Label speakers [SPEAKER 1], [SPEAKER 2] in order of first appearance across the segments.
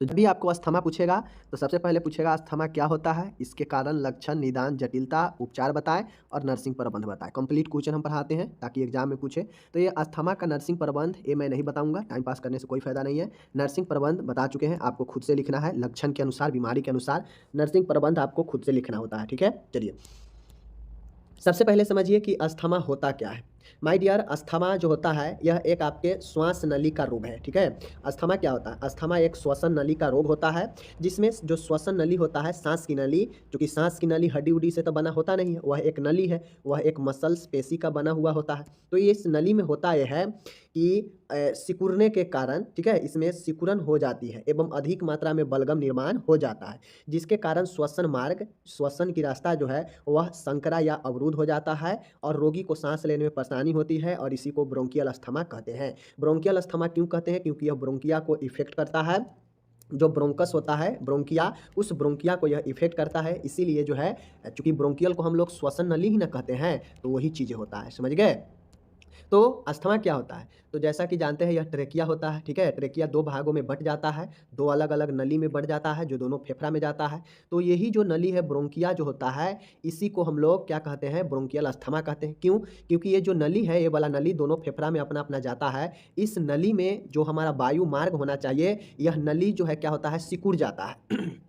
[SPEAKER 1] तो जब भी आपको अस्थमा पूछेगा, तो सबसे पहले पूछेगा अस्थमा क्या होता है, इसके कारण, लक्षण, निदान, जटिलता, उपचार बताएँ और नर्सिंग प्रबंध बताएँ। कंप्लीट क्वेश्चन हम पढ़ाते हैं ताकि एग्जाम में पूछे। तो ये अस्थमा का नर्सिंग प्रबंध ये मैं नहीं बताऊँगा, टाइम पास करने से कोई फ़ायदा नहीं है। नर्सिंग प्रबंध बता चुके हैं, आपको खुद से लिखना है, लक्षण के अनुसार, बीमारी के अनुसार नर्सिंग प्रबंध आपको खुद से लिखना होता है, ठीक है? चलिए। सबसे पहले समझिए कि अस्थमा होता क्या है। माय डियर, अस्थमा जो होता है यह एक आपके श्वास नली का रोग है, ठीक है। अस्थमा क्या होता है? अस्थमा एक श्वसन नली का रोग होता है, जिसमें जो श्वसन नली होता है, सांस की नली, क्योंकि सांस की नली हड्डी उड्डी से तो बना होता नहीं है, वह एक नली है, वह एक मसल्स पेशी का बना हुआ होता है। तो ये इस नली में होता यह है कि सिकुड़ने के कारण, ठीक है, इसमें सिकुड़न हो जाती है एवं अधिक मात्रा में बलगम निर्माण हो जाता है, जिसके कारण श्वसन मार्ग, श्वसन की रास्ता जो है वह संकरा या अवरुद्ध हो जाता है और रोगी को सांस लेने में परेशानी होती है और इसी को ब्रोंकियल अस्थमा कहते हैं। ब्रोंकियल अस्थमा क्यों कहते हैं? क्योंकि यह ब्रोंकिया को इफेक्ट करता है। जो ब्रोंकस होता है, ब्रोंकिया, उस ब्रोंकिया को यह इफेक्ट करता है, इसीलिए जो है, चूंकि ब्रोंकियल को हम लोग श्वसन नली ही ना कहते हैं, तो वही चीजें होता है, समझ गए। तो अस्थमा क्या होता है? तो जैसा कि जानते हैं, यह ट्रेकिया होता है, ठीक है। ट्रेकिया दो भागों में बँट जाता है, दो अलग अलग नली में बँट जाता है, जो दोनों फेफड़ा में जाता है। तो यही जो नली है, ब्रोंकिया जो होता है, इसी को हम लोग क्या कहते हैं? ब्रोंकियल अस्थमा कहते हैं। क्यों? क्योंकि ये जो नली है, ये वाला नली दोनों फेफड़ा में अपना अपना जाता है। इस नली में जो हमारा वायु मार्ग होना चाहिए, यह नली जो है क्या होता है? सिकुड़ जाता है।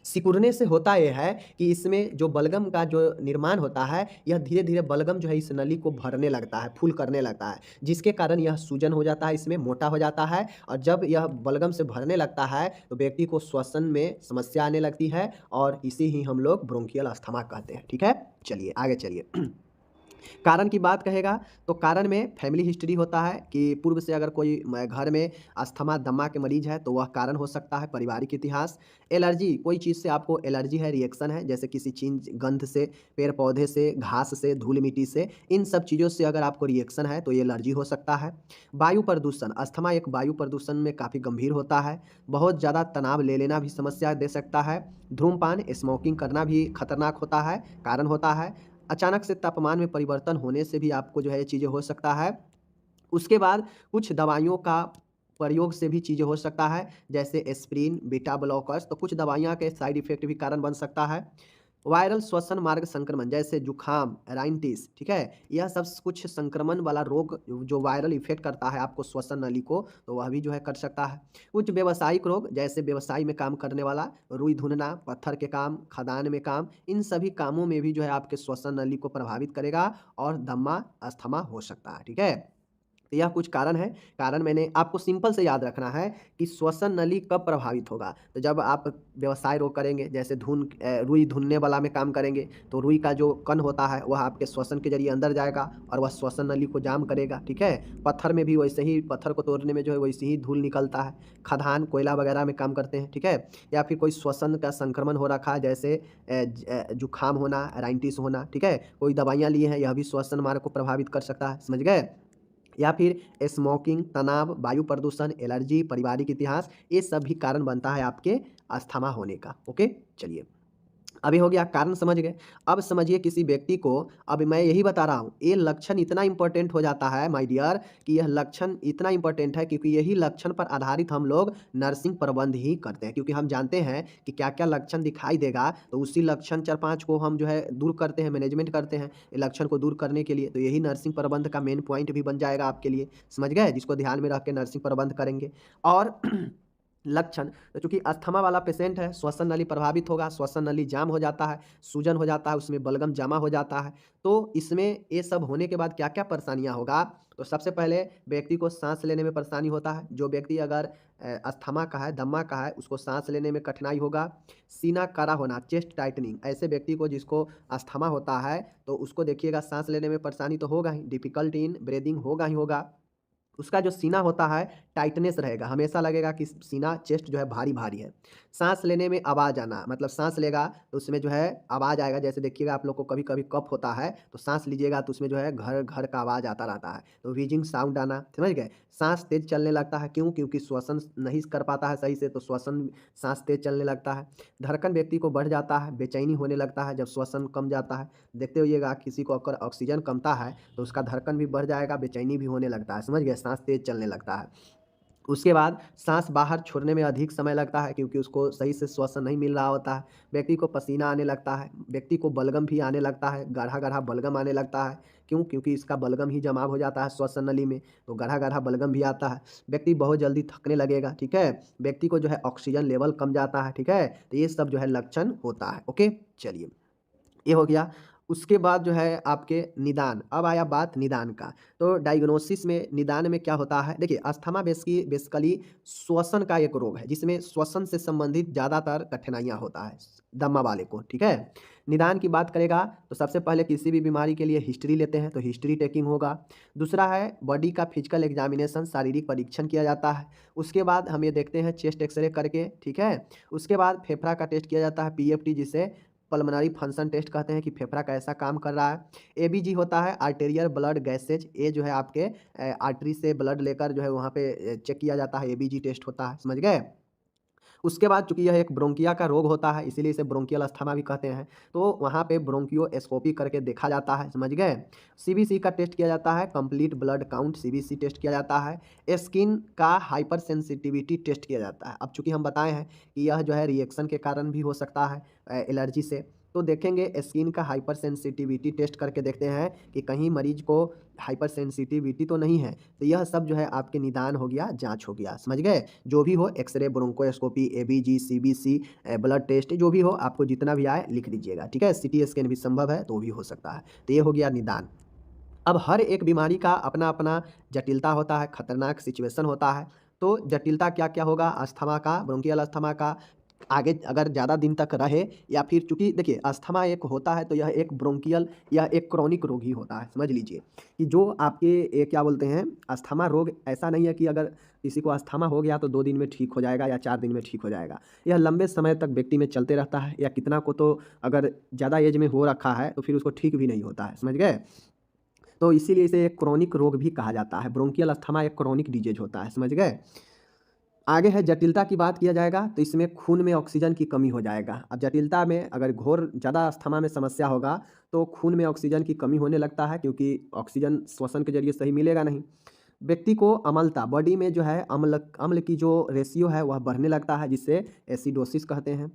[SPEAKER 1] सिकुड़ने से होता ये है कि इसमें जो बलगम का जो निर्माण होता है, यह धीरे-धीरे बलगम जो है इस नली को भरने लगता है, फुल करने लगता है, जिसके कारण यह सूजन हो जाता है, इसमें मोटा हो जाता है और जब यह बलगम से भरने लगता है, तो व्यक्ति को श्वसन में समस्या आने लगती है और इसे ही हम लोग ब्रोंकियल अस्थमा कहते हैं, ठीक है? चलिए, आगे चलिए। कारण की बात कहेगा, तो कारण में फैमिली हिस्ट्री होता है कि पूर्व से अगर कोई घर में अस्थमा, दमा के मरीज है, तो वह कारण हो सकता है। पारिवारिक इतिहास, एलर्जी, कोई चीज़ से आपको एलर्जी है, रिएक्शन है, जैसे किसी चीज़, गंध से, पेड़ पौधे से, घास से, धूल मिट्टी से, इन सब चीज़ों से अगर आपको रिएक्शन है, तो ये एलर्जी हो सकता है। वायु प्रदूषण, अस्थमा एक वायु प्रदूषण में काफ़ी गंभीर होता है। बहुत ज़्यादा तनाव ले लेना भी समस्या दे सकता है। धूम्रपान, स्मोकिंग करना भी खतरनाक होता है, कारण होता है। अचानक से तापमान में परिवर्तन होने से भी आपको जो है ये चीज़ें हो सकता है। उसके बाद कुछ दवाइयों का प्रयोग से भी चीज़ें हो सकता है, जैसे एस्पिरिन, बीटा ब्लॉकर्स, तो कुछ दवाइयाँ के साइड इफ़ेक्ट भी कारण बन सकता है। वायरल श्वसन मार्ग संक्रमण, जैसे जुखाम, राइनिटिस, ठीक है? यह सब कुछ संक्रमण वाला रोग जो वायरल इफ़ेक्ट करता है आपको श्वसन नली को, तो वह भी जो है कर सकता है। कुछ व्यावसायिक रोग, जैसे व्यवसाय में काम करने वाला, रुई धुनना, पत्थर के काम, खदान में काम, इन सभी कामों में भी जो है आपके श्वसन नली को प्रभावित करेगा और दमा, अस्थमा हो सकता है, ठीक है? तो यह कुछ कारण है। कारण मैंने आपको सिंपल से याद रखना है कि श्वसन नली कब प्रभावित होगा। तो जब आप व्यवसाय रोग करेंगे, जैसे रुई धुनने वाला में काम करेंगे, तो रुई का जो कण होता है वह आपके श्वसन के जरिए अंदर जाएगा और वह श्वसन नली को जाम करेगा, ठीक है। पत्थर में भी वैसे ही, पत्थर को तोड़ने में जो है वैसे ही धूल निकलता है। खदान, कोयला वगैरह में काम करते हैं, ठीक है। या फिर कोई श्वसन का संक्रमण हो रखा है, जैसे जुखाम होना, राइनिटिस होना, ठीक है। कोई दवाइयाँ लिए हैं, यह भी श्वसन मार्ग को प्रभावित कर सकता है, समझ गए। या फिर स्मोकिंग, तनाव, वायु प्रदूषण, एलर्जी, पारिवारिक इतिहास, ये सब भी कारण बनता है आपके अस्थमा होने का। ओके, चलिए। अभी हो गया कारण समझ गए। अब समझिए किसी व्यक्ति को, अब मैं यही बता रहा हूँ, ये लक्षण इतना इंपॉर्टेंट हो जाता है माय डियर, कि यह लक्षण इतना इंपॉर्टेंट है क्योंकि यही लक्षण पर आधारित हम लोग नर्सिंग प्रबंध ही करते हैं, क्योंकि हम जानते हैं कि क्या क्या लक्षण दिखाई देगा, तो उसी लक्षण 4-5 को हम जो है दूर करते हैं, मैनेजमेंट करते हैं ये लक्षण को दूर करने के लिए। तो यही नर्सिंग प्रबंध का मेन पॉइंट भी बन जाएगा आपके लिए, समझ गए, जिसको ध्यान में रख के नर्सिंग प्रबंध करेंगे। और लक्षण, तो चूंकि अस्थमा वाला पेशेंट है, श्वसन नली प्रभावित होगा, श्वसन नली जाम हो जाता है, सूजन हो जाता है, उसमें बलगम जमा हो जाता है। तो इसमें ये सब होने के बाद क्या क्या परेशानियां होगा, तो सबसे पहले व्यक्ति को सांस लेने में परेशानी होता है। जो व्यक्ति अगर अस्थमा का है, दमा का है, उसको सांस लेने में कठिनाई होगा। सीना कड़ा होना, चेस्ट टाइटनिंग, ऐसे व्यक्ति को जिसको अस्थमा होता है, तो उसको देखिएगा सांस लेने में परेशानी तो होगा ही, डिफिकल्ट इन ब्रीदिंग होगा ही होगा। उसका जो सीना होता है, टाइटनेस रहेगा, हमेशा लगेगा कि सीना, चेस्ट जो है भारी भारी है। सांस लेने में आवाज़ आना, मतलब सांस लेगा तो उसमें जो है आवाज़ आएगा, जैसे देखिएगा आप लोग को कभी कभी कफ होता है, तो सांस लीजिएगा तो उसमें जो है घर घर का आवाज़ आता रहता है, तो व्हीजिंग साउंड आना, समझ गए। सांस तेज चलने लगता है, क्यों? क्योंकि श्वसन नहीं कर पाता है सही से, तो श्वसन, सांस तेज चलने लगता है। धड़कन व्यक्ति को बढ़ जाता है, बेचैनी होने लगता है जब श्वसन कम जाता है। देखते होइएगा किसी को अगर ऑक्सीजन कमता है, तो उसका धड़कन भी बढ़ जाएगा, बेचैनी भी होने लगता है, समझ गए, सांस तेज चलने लगता है। उसके बाद साँस बाहर छोड़ने में अधिक समय लगता है क्योंकि उसको सही से श्वसन नहीं मिल रहा होता है। व्यक्ति को पसीना आने लगता है, व्यक्ति को बलगम भी आने लगता है, गाढ़ा-गाढ़ा बलगम आने लगता है। क्यों? क्योंकि इसका बलगम ही जमाव हो जाता है श्वसन नली में, तो गाढ़ा-गाढ़ा बलगम भी आता है। व्यक्ति बहुत जल्दी थकने लगेगा, ठीक है? व्यक्ति को जो है ऑक्सीजन लेवल कम जाता है, ठीक है? तो ये सब जो है लक्षण होता है, ओके? चलिए। ये हो गया। उसके बाद जो है आपके निदान, अब आया बात निदान का। तो डायग्नोसिस में निदान में क्या होता है? देखिए अस्थमा बेसिकली श्वसन का एक रोग है, जिसमें श्वसन से संबंधित ज़्यादातर कठिनाइयाँ होता है, दमा वाले को, ठीक है? निदान की बात करेगा तो सबसे पहले किसी भी बीमारी के लिए हिस्ट्री लेते हैं, तो हिस्ट्री टेकिंग होगा। दूसरा है बॉडी का फिजिकल एग्ज़ामिनेशन, शारीरिक परीक्षण किया जाता है। उसके बाद हम ये देखते हैं चेस्ट एक्स-रे करके, ठीक है? उसके बाद फेफड़ा का टेस्ट किया जाता है पीएफटी, जिसे पल्मोनरी फंक्शन टेस्ट कहते हैं कि फेफड़ा कैसा काम कर रहा है। एबीजी होता है आर्टेरियल ब्लड गैसेज, ये जो है आपके आर्टरी से ब्लड लेकर जो है वहाँ पे चेक किया जाता है, एबीजी टेस्ट होता है, समझ गए? उसके बाद चूँकि यह एक ब्रोंकिया का रोग होता है, इसीलिए इसे ब्रोंकियल अस्थमा भी कहते हैं, तो वहाँ पे ब्रोंकियोस्कोपी करके देखा जाता है, समझ गए? सीबीसी का टेस्ट किया जाता है, complete blood count CBC test किया जाता है। स्किन का हाइपर सेंसिटिविटी टेस्ट किया जाता है। अब चूँकि हम बताए हैं कि यह जो है रिएक्शन के कारण भी हो सकता है एलर्जी से, तो देखेंगे स्किन का हाइपर सेंसिटिविटी टेस्ट करके देखते हैं कि कहीं मरीज को हाइपर सेंसिटिविटी तो नहीं है। तो यह सब जो है आपके निदान हो गया, जाँच हो गया, समझ गए? जो भी हो x-ray, bronchoscopy, ABG, CBC blood test जो भी हो, आपको जितना भी आए लिख लीजिएगा, ठीक है? सीटी स्कैन भी संभव है तो भी हो सकता है। तो ये हो गया निदान। अब हर एक बीमारी का अपना-अपना जटिलता होता है, खतरनाक सिचुएशन होता है। तो जटिलता क्या-क्या होगा? अस्थमा का, ब्रोंकियल अस्थमा का, आगे अगर ज़्यादा दिन तक रहे या फिर चूँकि देखिए अस्थमा एक होता है तो यह एक ब्रोंकियल या एक क्रॉनिक रोग ही होता है, समझ लीजिए। कि जो आपके क्या बोलते हैं अस्थमा रोग ऐसा नहीं है कि अगर किसी को अस्थमा हो गया तो 2 दिन में ठीक हो जाएगा या 4 दिन में ठीक हो जाएगा। यह लंबे समय तक व्यक्ति में चलते रहता है या कितना को तो अगर ज़्यादा एज में हो रखा है तो फिर उसको ठीक भी नहीं होता है, समझ गए? तो इसीलिए इसे एक क्रोनिक रोग भी कहा जाता है। ब्रोंकियल अस्थमा एक क्रोनिक डिजीज़ होता है, समझ गए? आगे है जटिलता की बात किया जाएगा तो इसमें खून में ऑक्सीजन की कमी हो जाएगा। अब जटिलता में अगर घोर ज़्यादा अस्थमा में समस्या होगा तो खून में ऑक्सीजन की कमी होने लगता है क्योंकि ऑक्सीजन श्वसन के ज़रिए सही मिलेगा नहीं। व्यक्ति को अम्लता बॉडी में जो है अम्ल अम्ल की जो रेशियो है वह बढ़ने लगता है जिससे एसिडोसिस कहते हैं।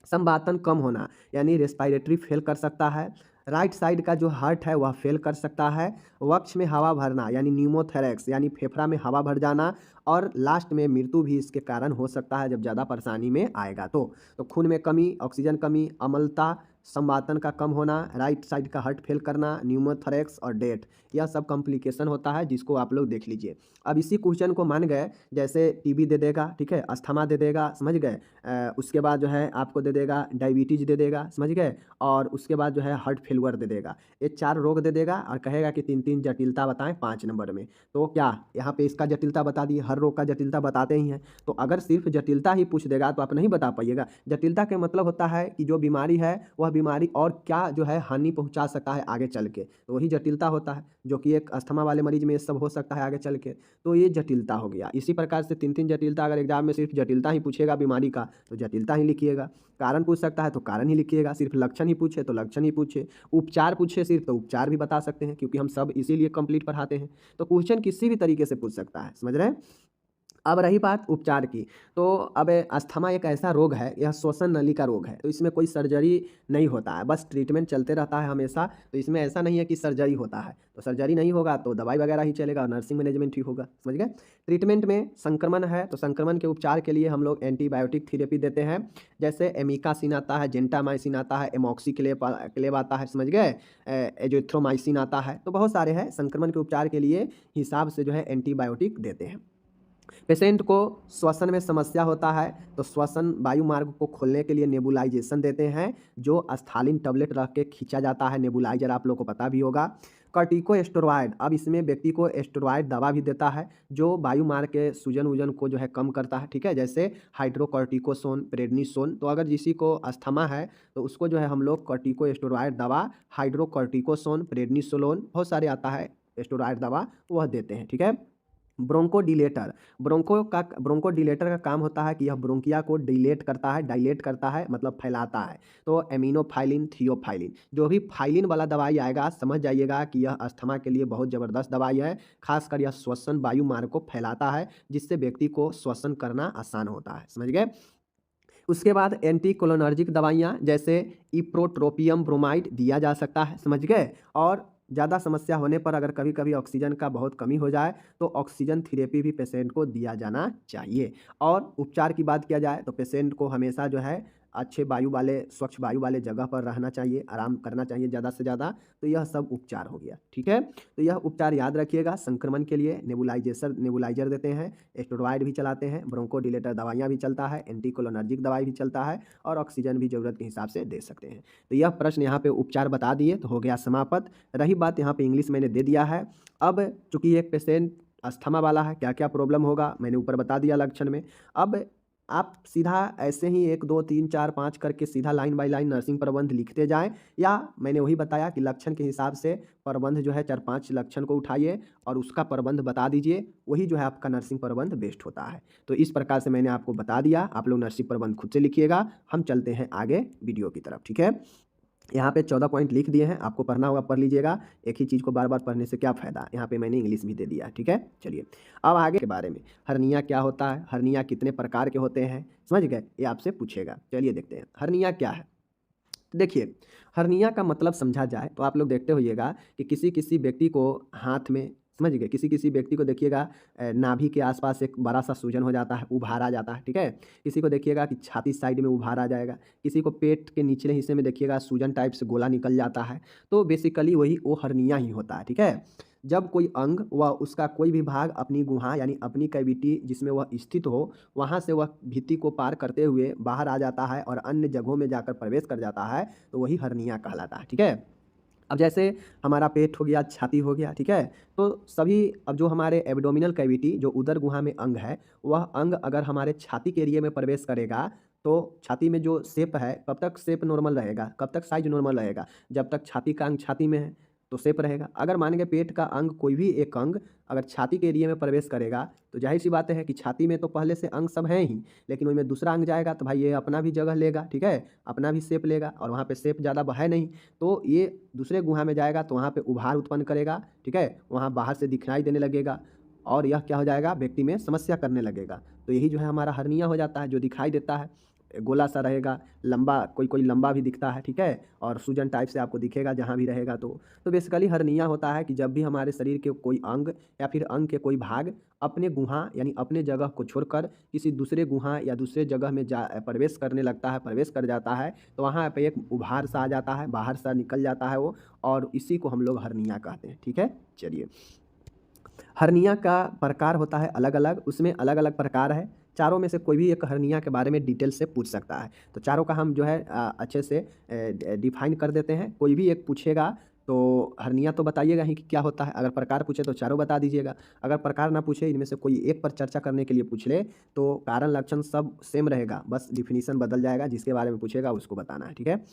[SPEAKER 1] संवातन कम होना यानी रेस्पिरेटरी फेल कर सकता है। राइट साइड का जो हार्ट है वह फेल कर सकता है। वक्ष में हवा भरना यानी न्यूमोथेरेक्स यानी फेफड़ा में हवा भर जाना और लास्ट में मृत्यु भी इसके कारण हो सकता है जब ज़्यादा परेशानी में आएगा तो खून में कमी, ऑक्सीजन कमी, अम्लता, संवातन का कम होना, राइट साइड का हार्ट फेल करना, न्यूमोथेरेक्स और डेथ, यह सब कॉम्प्लिकेशन होता है जिसको आप लोग देख लीजिए। अब इसी क्वेश्चन को मान गए जैसे टीबी दे देगा, ठीक है, अस्थमा दे देगा, समझ गए? उसके बाद जो है आपको दे देगा डायबिटीज़ दे देगा, समझ गए? और उसके बाद जो है हार्ट फेल्योर दे देगा। ये 4 रोग दे देगा और कहेगा कि 3-3 जटिलता बताएँ 5 नंबर में। तो क्या यहाँ पे इसका जटिलता बता दिए, हर रोग का जटिलता बताते ही हैं। तो अगर सिर्फ जटिलता ही पूछ देगा तो आप नहीं बता पाइएगा। जटिलता का मतलब होता है कि जो बीमारी है वह बीमारी और क्या जो है हानि पहुँचा सकता है आगे चल के, तो वही जटिलता होता है, जो कि एक अस्थमा वाले मरीज में ये सब हो सकता है आगे चल के। तो ये जटिलता हो गया। इसी प्रकार से 3-3 जटिलता अगर एग्जाम में सिर्फ जटिलता ही पूछेगा बीमारी का तो जटिलता ही लिखिएगा। कारण पूछ सकता है तो कारण ही लिखिएगा, सिर्फ लक्षण ही पूछे तो लक्षण ही पूछे, उपचार पूछे सिर्फ तो उपचार भी बता सकते हैं क्योंकि हम सब इसीलिए कंप्लीट पढ़ाते हैं। तो क्वेश्चन किसी भी तरीके से पूछ सकता है, समझ रहे हैं? अब रही बात उपचार की, तो अब अस्थमा एक ऐसा रोग है, यह श्वसन नली का रोग है, तो इसमें कोई सर्जरी नहीं होता है, बस ट्रीटमेंट चलते रहता है हमेशा। तो इसमें ऐसा नहीं है कि सर्जरी होता है, तो सर्जरी नहीं होगा तो दवाई वगैरह ही चलेगा और नर्सिंग मैनेजमेंट ही होगा, समझ गए? ट्रीटमेंट में संक्रमण है तो संक्रमण के उपचार के लिए हम लोग एंटीबायोटिक थेरेपी देते हैं, जैसे एमिकासिन आता है, जेंटामाइसिन आता है, एमॉक्सिक्लेब आता है, समझ गए? एजिथ्रोमाइसिन आता है, तो बहुत सारे हैं। संक्रमण के उपचार के लिए हिसाब से जो है एंटीबायोटिक देते हैं। पेशेंट को श्वसन में समस्या होता है तो श्वसन वायु मार्ग को खोलने के लिए नेबुलाइजेशन देते हैं, जो स्थालीन टैबलेट रख के खींचा जाता है, नेबुलाइजर आप लोग को पता भी होगा। कॉर्टिकोस्टेरॉइड, अब इसमें व्यक्ति को स्टेरॉइड दवा भी देता है जो वायु मार्ग के सूजन वूजन को जो है कम करता है, ठीक है, जैसे हाइड्रोकॉर्टिकोसोन, प्रेडनिसोन। तो अगर किसी को अस्थमा है तो उसको जो है हम लोग कॉर्टिकोस्टेरॉइड दवा, हाइड्रोकॉर्टिकोसोन, प्रेडनिसोलोन, बहुत सारे आता है स्टेरॉइड दवा, वह देते हैं, ठीक है। ब्रोंकोडिलेटर ब्रोंकोडिलेटर का काम होता है कि यह ब्रोंकिया को डिलेट करता है, डायलेट करता है, मतलब फैलाता है। तो एमिनोफाइलिन, थियोफाइलिन, जो भी फाइलिन वाला दवाई आएगा समझ जाइएगा कि यह अस्थमा के लिए बहुत ज़बरदस्त दवाई है। खासकर यह श्वसन वायु मार्ग को फैलाता है, जिससे व्यक्ति को श्वसन करना आसान होता है। समझ गए? उसके बाद एंटीकोलिनर्जिक दवाइयाँ जैसे इप्रोट्रोपियम ब्रोमाइड दिया जा सकता है। समझ गए? और ज़्यादा समस्या होने पर अगर कभी-कभी ऑक्सीजन का बहुत कमी हो जाए तो ऑक्सीजन थेरेपी भी पेशेंट को दिया जाना चाहिए। और उपचार की बात किया जाए तो पेशेंट को हमेशा जो है अच्छे वायु वाले, स्वच्छ वायु वाले जगह पर रहना चाहिए, आराम करना चाहिए ज़्यादा से ज़्यादा। तो यह सब उपचार हो गया, ठीक है? तो यह उपचार याद रखिएगा। संक्रमण के लिए नेबुलाइज़र देते हैं, स्टेरॉइड भी चलाते हैं, ब्रोंकोडिलेटर दवाइयाँ भी चलता है, एंटीकोलिनर्जिक दवाई भी चलता है और ऑक्सीजन भी ज़रूरत के हिसाब से दे सकते हैं। तो यह प्रश्न यहाँ पे उपचार बता दिए तो हो गया समाप्त। रही बात यहाँ पे इंग्लिश मैंने दे दिया है। अब चूँकि एक पेशेंट अस्थमा वाला है, क्या-क्या प्रॉब्लम होगा मैंने ऊपर बता दिया लक्षण में। अब आप सीधा ऐसे ही 1, 2, 3, 4, 5 करके सीधा लाइन बाय लाइन नर्सिंग प्रबंध लिखते जाएँ, या मैंने वही बताया कि लक्षण के हिसाब से प्रबंध जो है 4-5 लक्षण को उठाइए और उसका प्रबंध बता दीजिए, वही जो है आपका नर्सिंग प्रबंध बेस्ट होता है। तो इस प्रकार से मैंने आपको बता दिया, आप लोग नर्सिंग प्रबंध खुद से लिखिएगा। हम चलते हैं आगे वीडियो की तरफ, ठीक है? यहाँ पे 14 पॉइंट लिख दिए हैं, आपको पढ़ना होगा पढ़ लीजिएगा। एक ही चीज़ को बार-बार पढ़ने से क्या फ़ायदा? यहाँ पे मैंने इंग्लिश भी दे दिया, ठीक है? चलिए, अब आगे के बारे में, हर्निया क्या होता है? हर्निया कितने प्रकार के होते हैं? समझ गए? ये आपसे पूछेगा। चलिए देखते हैं, हर्निया क्या है? देखिए, हर्निया का मतलब समझा जाए तो आप लोग देखते होइएगा कि किसी-किसी व्यक्ति को हाथ में, समझ गए? किसी-किसी व्यक्ति को देखिएगा नाभि के आसपास एक बड़ा-सा सूजन हो जाता है, उभार आ जाता है, ठीक है? किसी को देखिएगा कि छाती साइड में उभार आ जाएगा, किसी को पेट के निचले हिस्से में देखिएगा सूजन टाइप से गोला निकल जाता है। तो बेसिकली वही वो हर्निया ही होता है, ठीक है? जब कोई अंग व उसका कोई भी भाग अपनी गुहा यानी अपनी कैविटी जिसमें वह स्थित हो, वहाँ से वह भित्ति को पार करते हुए बाहर आ जाता है और अन्य जगहों में जाकर प्रवेश कर जाता है, तो वही हर्निया कहलाता है, ठीक है? अब जैसे हमारा पेट हो गया, छाती हो गया, ठीक है? तो सभी, अब जो हमारे एब्डोमिनल कैविटी जो उदर गुहा में अंग है, वह अंग अगर हमारे छाती के एरिया में प्रवेश करेगा, तो छाती में जो शेप है, कब तक शेप नॉर्मल रहेगा? कब तक साइज़ नॉर्मल रहेगा? जब तक छाती का अंग छाती में है, तो शेप रहेगा। अगर मान के पेट का अंग, कोई भी एक अंग अगर छाती के एरिया में प्रवेश करेगा, तो ज़ाहिर-सी बात है कि छाती में तो पहले से अंग सब हैं ही, लेकिन उसमें दूसरा अंग जाएगा तो भाई ये अपना भी जगह लेगा, ठीक है? अपना भी शेप लेगा और वहाँ पे शेप ज़्यादा है नहीं। तो ये दूसरे गुहा में जाएगा तो वहाँ पे उभार उत्पन्न करेगा, ठीक है? वहाँ बाहर से दिखलाई देने लगेगा और यह क्या हो जाएगा? व्यक्ति में समस्या करने लगेगा। तो यही जो है हमारा हर्निया हो जाता है, जो दिखाई देता है, गोला सा रहेगा, लंबा, कोई-कोई लंबा भी दिखता है, ठीक है? और सूजन टाइप से आपको दिखेगा जहाँ भी रहेगा तो। तो बेसिकली हर्निया होता है कि जब भी हमारे शरीर के कोई अंग या फिर अंग के कोई भाग अपने गुहा यानी अपने जगह को छोड़कर किसी दूसरे गुहा या दूसरे जगह में प्रवेश करने लगता है, प्रवेश कर जाता है, तो वहाँ पे एक उभार सा आ जाता है, बाहर सा निकल जाता है वो, और इसी को हम लोग हर्निया कहते हैं, ठीक है? चलिए, हर्निया का प्रकार होता है अलग-अलग, उसमें अलग-अलग प्रकार है। चारों में से कोई भी एक हर्निया के बारे में डिटेल से पूछ सकता है। तो चारों का हम जो है अच्छे से डिफाइन कर देते हैं। कोई भी एक पूछेगा तो हर्निया तो बताइएगा ही कि क्या होता है। अगर प्रकार पूछे तो चारों बता दीजिएगा। अगर प्रकार ना पूछे, इनमें से कोई एक पर चर्चा करने के लिए पूछ ले, तो कारण लक्षण सब सेम रहेगा, बस डिफिनीशन बदल जाएगा। जिसके बारे में पूछेगा उसको बताना है, ठीक है?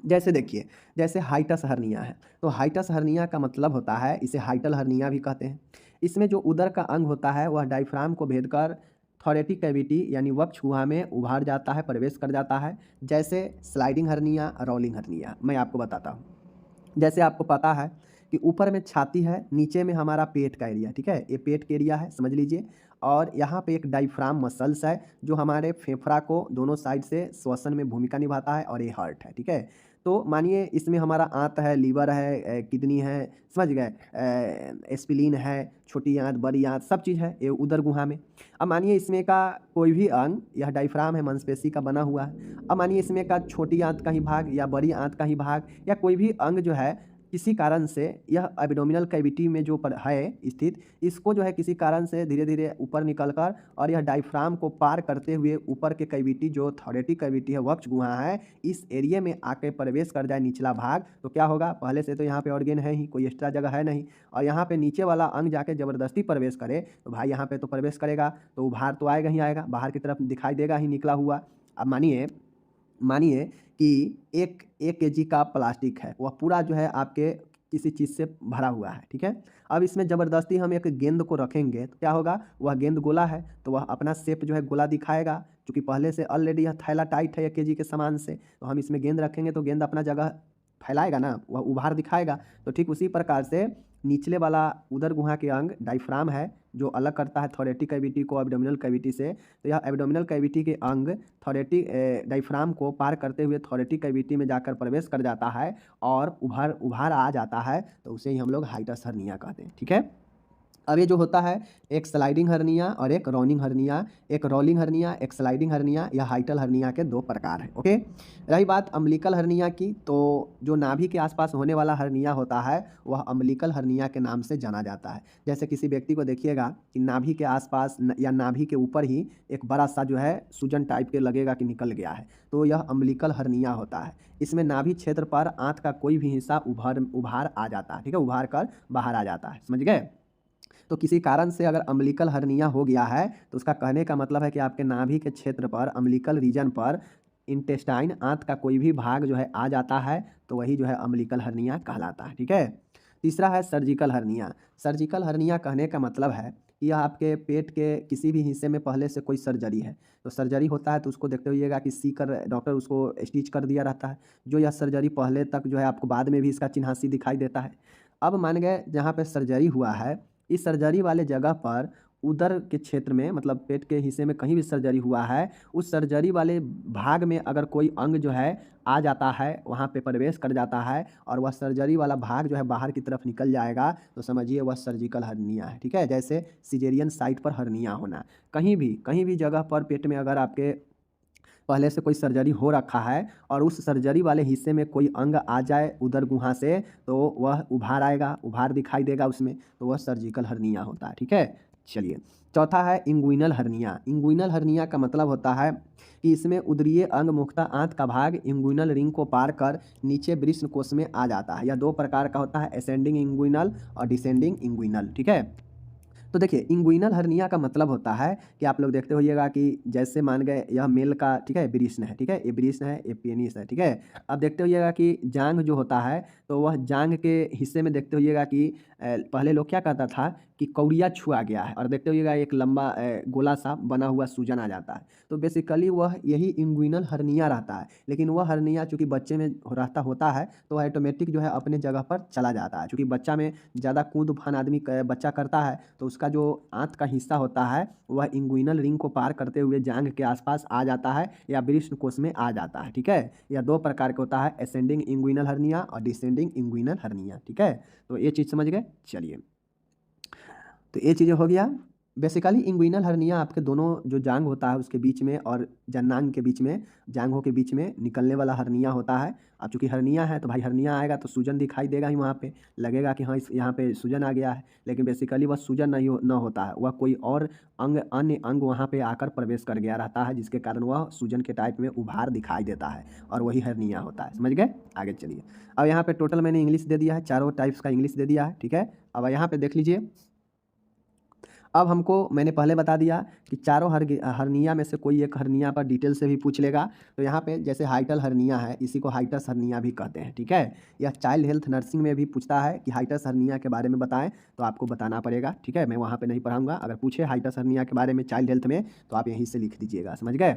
[SPEAKER 1] जैसे देखिए, जैसे हाइटस हर्निया है, तो हाइटस हर्निया का मतलब होता है, इसे हाइटल हर्निया भी कहते हैं। इसमें जो उदर का अंग होता है वह डायफ्राम को भेद कर थोरैटिक कैविटी यानी वक्ष गुहा में उभार जाता है, प्रवेश कर जाता है। जैसे स्लाइडिंग हर्निया, रोलिंग हर्निया मैं आपको बताता हूँ। जैसे आपको पता है कि ऊपर में छाती है, नीचे में हमारा पेट का एरिया, ठीक है? ये पेट का एरिया है, समझ लीजिए। और यहाँ पे एक डायफ्राम मसल्स है जो हमारे फेफड़ा को दोनों साइड से श्वसन में भूमिका निभाता है, और ये हार्ट है, ठीक है? तो मानिए इसमें हमारा आंत है, लीवर है, किडनी है, समझ गए? स्प्लीन है, छोटी आंत, बड़ी आंत, सब चीज़ है ये उदर गुहा में। अब मानिए इसमें का कोई भी अंग, यह डायफ्राम है, मांसपेशी का बना हुआ है। अब मानिए इसमें का छोटी आंत का ही भाग या बड़ी आंत का ही भाग या कोई भी अंग जो है किसी कारण से, यह एब्डोमिनल कैविटी में जो पर है स्थित, इसको जो है किसी कारण से धीरे-धीरे ऊपर निकल कर और यह डायफ्राम को पार करते हुए ऊपर के कैविटी जो थोरैटिक कैविटी है, वक्ष गुहा है, इस एरिया में आके प्रवेश कर जाए निचला भाग, तो क्या होगा? पहले से तो यहाँ पे ऑर्गेन है ही, कोई एक्स्ट्रा जगह है नहीं, और यहाँ पे नीचे वाला अंग जाके ज़बरदस्ती प्रवेश करे, तो भाई यहाँ पे तो प्रवेश करेगा तो उभार तो आएगा ही आएगा, बाहर की तरफ दिखाई देगा ही निकला हुआ। अब मानिए मानिए कि 1 केजी का प्लास्टिक है, वह पूरा जो है आपके किसी चीज़ से भरा हुआ है, ठीक है। अब इसमें ज़बरदस्ती हम एक गेंद को रखेंगे तो क्या होगा, वह गेंद गोला है तो वह अपना शेप जो है गोला दिखाएगा, क्योंकि पहले से ऑलरेडी यह थैला टाइट है 1 केजी के सामान से, तो हम इसमें गेंद रखेंगे तो गेंद अपना जगह फैलाएगा ना, वह उभार दिखाएगा। तो ठीक उसी प्रकार से निचले वाला उदर गुहा के अंग डायफ्राम है, जो अलग करता है थोरेटिक कैविटी को एब्डोमिनल कैविटी से। तो यह एब्डोमिनल कैविटी के अंग थोरेटिक डायफ्राम को पार करते हुए थोरेटिक कैविटी में जाकर प्रवेश कर जाता है और उभार उभार आ जाता है, तो उसे ही हम लोग हाइटस हर्निया कहते हैं, ठीक है। अब ये जो होता है, एक स्लाइडिंग हर्निया और एक रोलिंग हर्निया, एक रोलिंग हर्निया, एक स्लाइडिंग हर्निया या हाइटल हर्निया के 2 प्रकार हैं, ओके। रही बात अम्बिलिकल हर्निया की, तो जो नाभि के आसपास होने वाला हर्निया होता है वह अम्बिलिकल हर्निया के नाम से जाना जाता है। जैसे किसी व्यक्ति को देखिएगा कि नाभि के आसपास या नाभि के ऊपर ही एक बड़ा सा जो है सूजन टाइप के लगेगा कि निकल गया है, तो यह अम्बिलिकल हर्निया होता है। इसमें नाभि क्षेत्र पर आंत का कोई भी हिस्सा उभार आ जाता है, ठीक है, उभार कर बाहर आ जाता है, समझ गए। तो किसी कारण से अगर अम्बिलिकल हर्निया हो गया है तो उसका कहने का मतलब है कि आपके नाभि के क्षेत्र पर अम्बिलिकल रीजन पर इंटेस्टाइन आंत का कोई भी भाग जो है आ जाता है, तो वही जो है अम्बिलिकल हर्निया कहलाता है, ठीक है। तीसरा है सर्जिकल हर्निया। सर्जिकल हर्निया कहने का मतलब है कि यह आपके पेट के किसी भी हिस्से में पहले से कोई सर्जरी है, तो सर्जरी होता है तो उसको देखते हुइएगा कि सी कर डॉक्टर उसको स्टिच कर दिया रहता है, जो यह सर्जरी पहले तक जो है आपको बाद में भी इसका चिन्हासी दिखाई देता है। अब मान गए जहाँ पे सर्जरी हुआ है, इस सर्जरी वाले जगह पर उदर के क्षेत्र में, मतलब पेट के हिस्से में कहीं भी सर्जरी हुआ है, उस सर्जरी वाले भाग में अगर कोई अंग जो है आ जाता है, वहाँ पे प्रवेश कर जाता है और वह सर्जरी वाला भाग जो है बाहर की तरफ निकल जाएगा, तो समझिए वह सर्जिकल हर्निया है, ठीक है। जैसे सिजेरियन साइट पर हर्निया होना, कहीं भी जगह पर पेट में अगर आपके पहले से कोई सर्जरी हो रखा है और उस सर्जरी वाले हिस्से में कोई अंग आ जाए उदर गुहा से, तो वह उभार आएगा, उभार दिखाई देगा उसमें, तो वह सर्जिकल हर्निया होता है, ठीक है। चलिए, चौथा है इंगुइनल हर्निया। इंगुइनल हर्निया का मतलब होता है कि इसमें उदरीय अंग मुख्यतः आंत का भाग इंगुइनल रिंग को पार कर नीचे वृषण कोश में आ जाता है। यह 2 प्रकार का होता है, असेंडिंग इंगुइनल और डिसेंडिंग इंगुइनल, ठीक है। तो देखिए, इंगुइनल हर्निया का मतलब होता है कि आप लोग देखते होइएगा कि जैसे मान गए यह मेल का, ठीक है, वृषण है, ठीक है, ये वृषण है, ये पेनिस है, ठीक है। अब देखते होइएगा कि जांघ जो होता है, तो वह जांघ के हिस्से में देखते होइएगा कि पहले लोग क्या कहता था कि कौड़िया छुआ गया है, और देखते होइएगा एक लंबा गोला सा बना हुआ सूजन आ जाता है, तो बेसिकली वह यही इंगुइनल हर्निया रहता है। लेकिन वह हर्निया चूंकि बच्चे में रहता होता है तो वह ऑटोमेटिक जो है अपने जगह पर चला जाता है, चूंकि बच्चा में ज़्यादा कूद फान आदमी बच्चा करता है, तो उसका जो आंत का हिस्सा होता है वह इंगुइनल रिंग को पार करते हुए जांघ के आसपास आ जाता है या वृषण कोश में आ जाता है, ठीक है। यह 2 प्रकार का होता है, असेंडिंग इंगुइनल हर्निया और डिसेंडिंग इंगुइनल हर्निया, ठीक है। तो ये चीज़ समझ गए। चलिए, तो ये चीज़ें हो गया। बेसिकली इंगुइनल हर्निया आपके दोनों जो जांघ होता है उसके बीच में और जनांग के बीच में, जांघों के बीच में निकलने वाला हर्निया होता है। अब चूंकि हर्निया है तो भाई हर्निया आएगा तो सूजन दिखाई देगा ही, वहाँ पे लगेगा कि हाँ इस यहाँ पे सूजन आ गया है, लेकिन बेसिकली वह सूजन नहीं न होता है, वह कोई और अन्य अंग वहाँ पे आकर प्रवेश कर गया रहता है, जिसके कारण वह सूजन के टाइप में उभार दिखाई देता है और वही हर्निया होता है, समझ गए। आगे चलिए, अब यहाँ पे टोटल मैंने इंग्लिश दे दिया है, चारों टाइप्स का इंग्लिश दे दिया है, ठीक है। अब यहाँ पे देख लीजिए, अब हमको मैंने पहले बता दिया कि चारों हर्निया में से कोई एक हर्निया पर डिटेल से भी पूछ लेगा, तो यहाँ पे जैसे हाइटल हर्निया है, इसी को हाइटस हर्निया भी कहते हैं, ठीक है। यह चाइल्ड हेल्थ नर्सिंग में भी पूछता है कि हाइटस हर्निया के बारे में बताएं, तो आपको बताना पड़ेगा, ठीक है। मैं वहाँ पे नहीं पढ़ाऊँगा, अगर पूछे हाइटस हर्निया के बारे में चाइल्ड हेल्थ में तो आप यहीं से लिख दीजिएगा, समझ गए।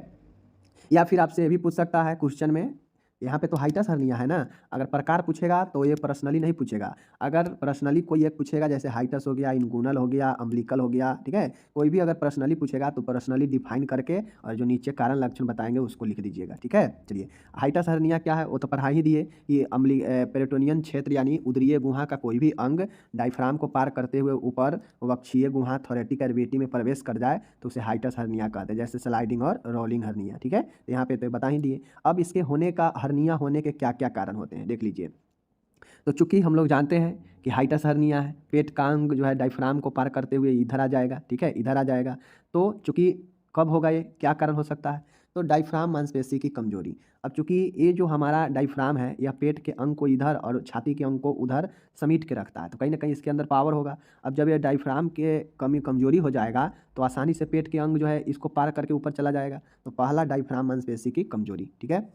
[SPEAKER 1] या फिर आपसे ये भी पूछ सकता है क्वेश्चन में, यहाँ पे तो हाइटस हर्निया है ना, अगर प्रकार पूछेगा तो ये पर्सनली नहीं पूछेगा, अगर पर्सनली कोई एक पूछेगा जैसे हाइटस हो गया, इंगुनल हो गया, अम्बिलिकल हो गया, ठीक है, कोई भी अगर पर्सनली पूछेगा तो पर्सनली डिफाइन करके और जो नीचे कारण लक्षण बताएंगे उसको लिख दीजिएगा, ठीक है। चलिए, हाइटस हर्निया क्या है वो तो पढ़ा ही दिए कि पेरिटोनियन क्षेत्र यानी उदरीय गुहा का कोई भी अंग डायफ्राम को पार करते हुए ऊपर वक्षीय गुहा थोरेटिक कैविटी में प्रवेश कर जाए तो उसे हाइटस हर्निया कहते हैं, जैसे स्लाइडिंग और रोलिंग हर्निया, ठीक है। यहाँ पे तो बता ही दिए। अब इसके होने का, हर्निया होने के क्या क्या कारण होते हैं देख लीजिए। तो चूंकि हम लोग जानते हैं कि हाइटस हर्निया है, पेट का अंग जो है डायफ्राम को पार करते हुए इधर आ जाएगा, ठीक है, इधर आ जाएगा, तो चूंकि कब होगा, ये क्या कारण हो सकता है, तो डायफ्राम मांसपेशी की कमजोरी। अब चूंकि ये जो हमारा डायफ्राम है यह पेट के अंग को इधर और छाती के अंग को उधर समीट के रखता है, तो कहीं ना कहीं इसके अंदर पावर होगा। अब जब ये डायफ्राम के कमजोरी हो जाएगा तो आसानी से पेट के अंग जो है इसको पार करके ऊपर चला जाएगा, तो पहला डायफ्राम मांसपेशी की कमजोरी, ठीक है।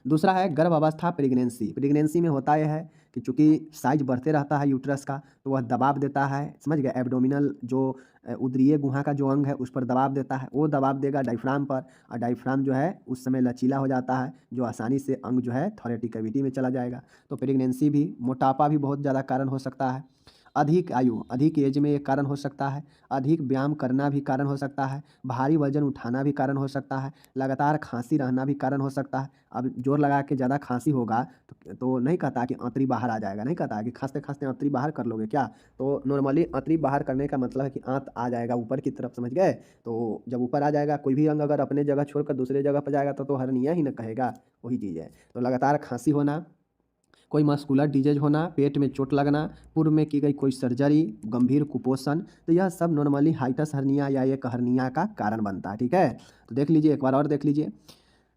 [SPEAKER 1] दूसरा है गर्भ अवस्था प्रेगनेंसी। प्रेगनेंसी में होता यह है कि चूँकि साइज बढ़ते रहता है यूट्रस का, तो वह दबाव देता है, समझ गए? एब्डोमिनल जो उदरीय गुहा का जो अंग है उस पर दबाव देता है, वो दबाव देगा डायफ्राम पर, और डायफ्राम जो है उस समय लचीला हो जाता है, जो आसानी से अंग जो है थोरैटिक कैविटी में चला जाएगा। तो प्रेगनेंसी भी, मोटापा भी बहुत ज़्यादा कारण हो सकता है। अधिक आयु, अधिक एज में एक कारण हो सकता है। अधिक व्यायाम करना भी कारण हो सकता है। भारी वजन उठाना भी कारण हो सकता है। लगातार खांसी रहना भी कारण हो सकता है। अब जोर लगा के ज़्यादा खांसी होगा तो नहीं कहता कि आंतरी बाहर आ जाएगा, नहीं कहता कि खांसते-खांसते आंतरी बाहर कर लोगे क्या? तो नॉर्मली आंतरी बाहर करने का मतलब है कि आंत आ जाएगा ऊपर की तरफ, समझ गए? तो जब ऊपर आ जाएगा, कोई भी अंग अगर अपने जगह छोड़कर दूसरे जगह पर जाएगा तो हर्निया ही ना कहेगा, वही चीज़ है। तो लगातार खांसी होना, कोई मस्कुलर डिजीज होना, पेट में चोट लगना, पूर्व में की गई कोई सर्जरी, गंभीर कुपोषण, तो यह सब नॉर्मली हाइटस हर्निया या एक हर्निया का कारण बनता है, ठीक है? तो देख लीजिए, एक बार और देख लीजिए।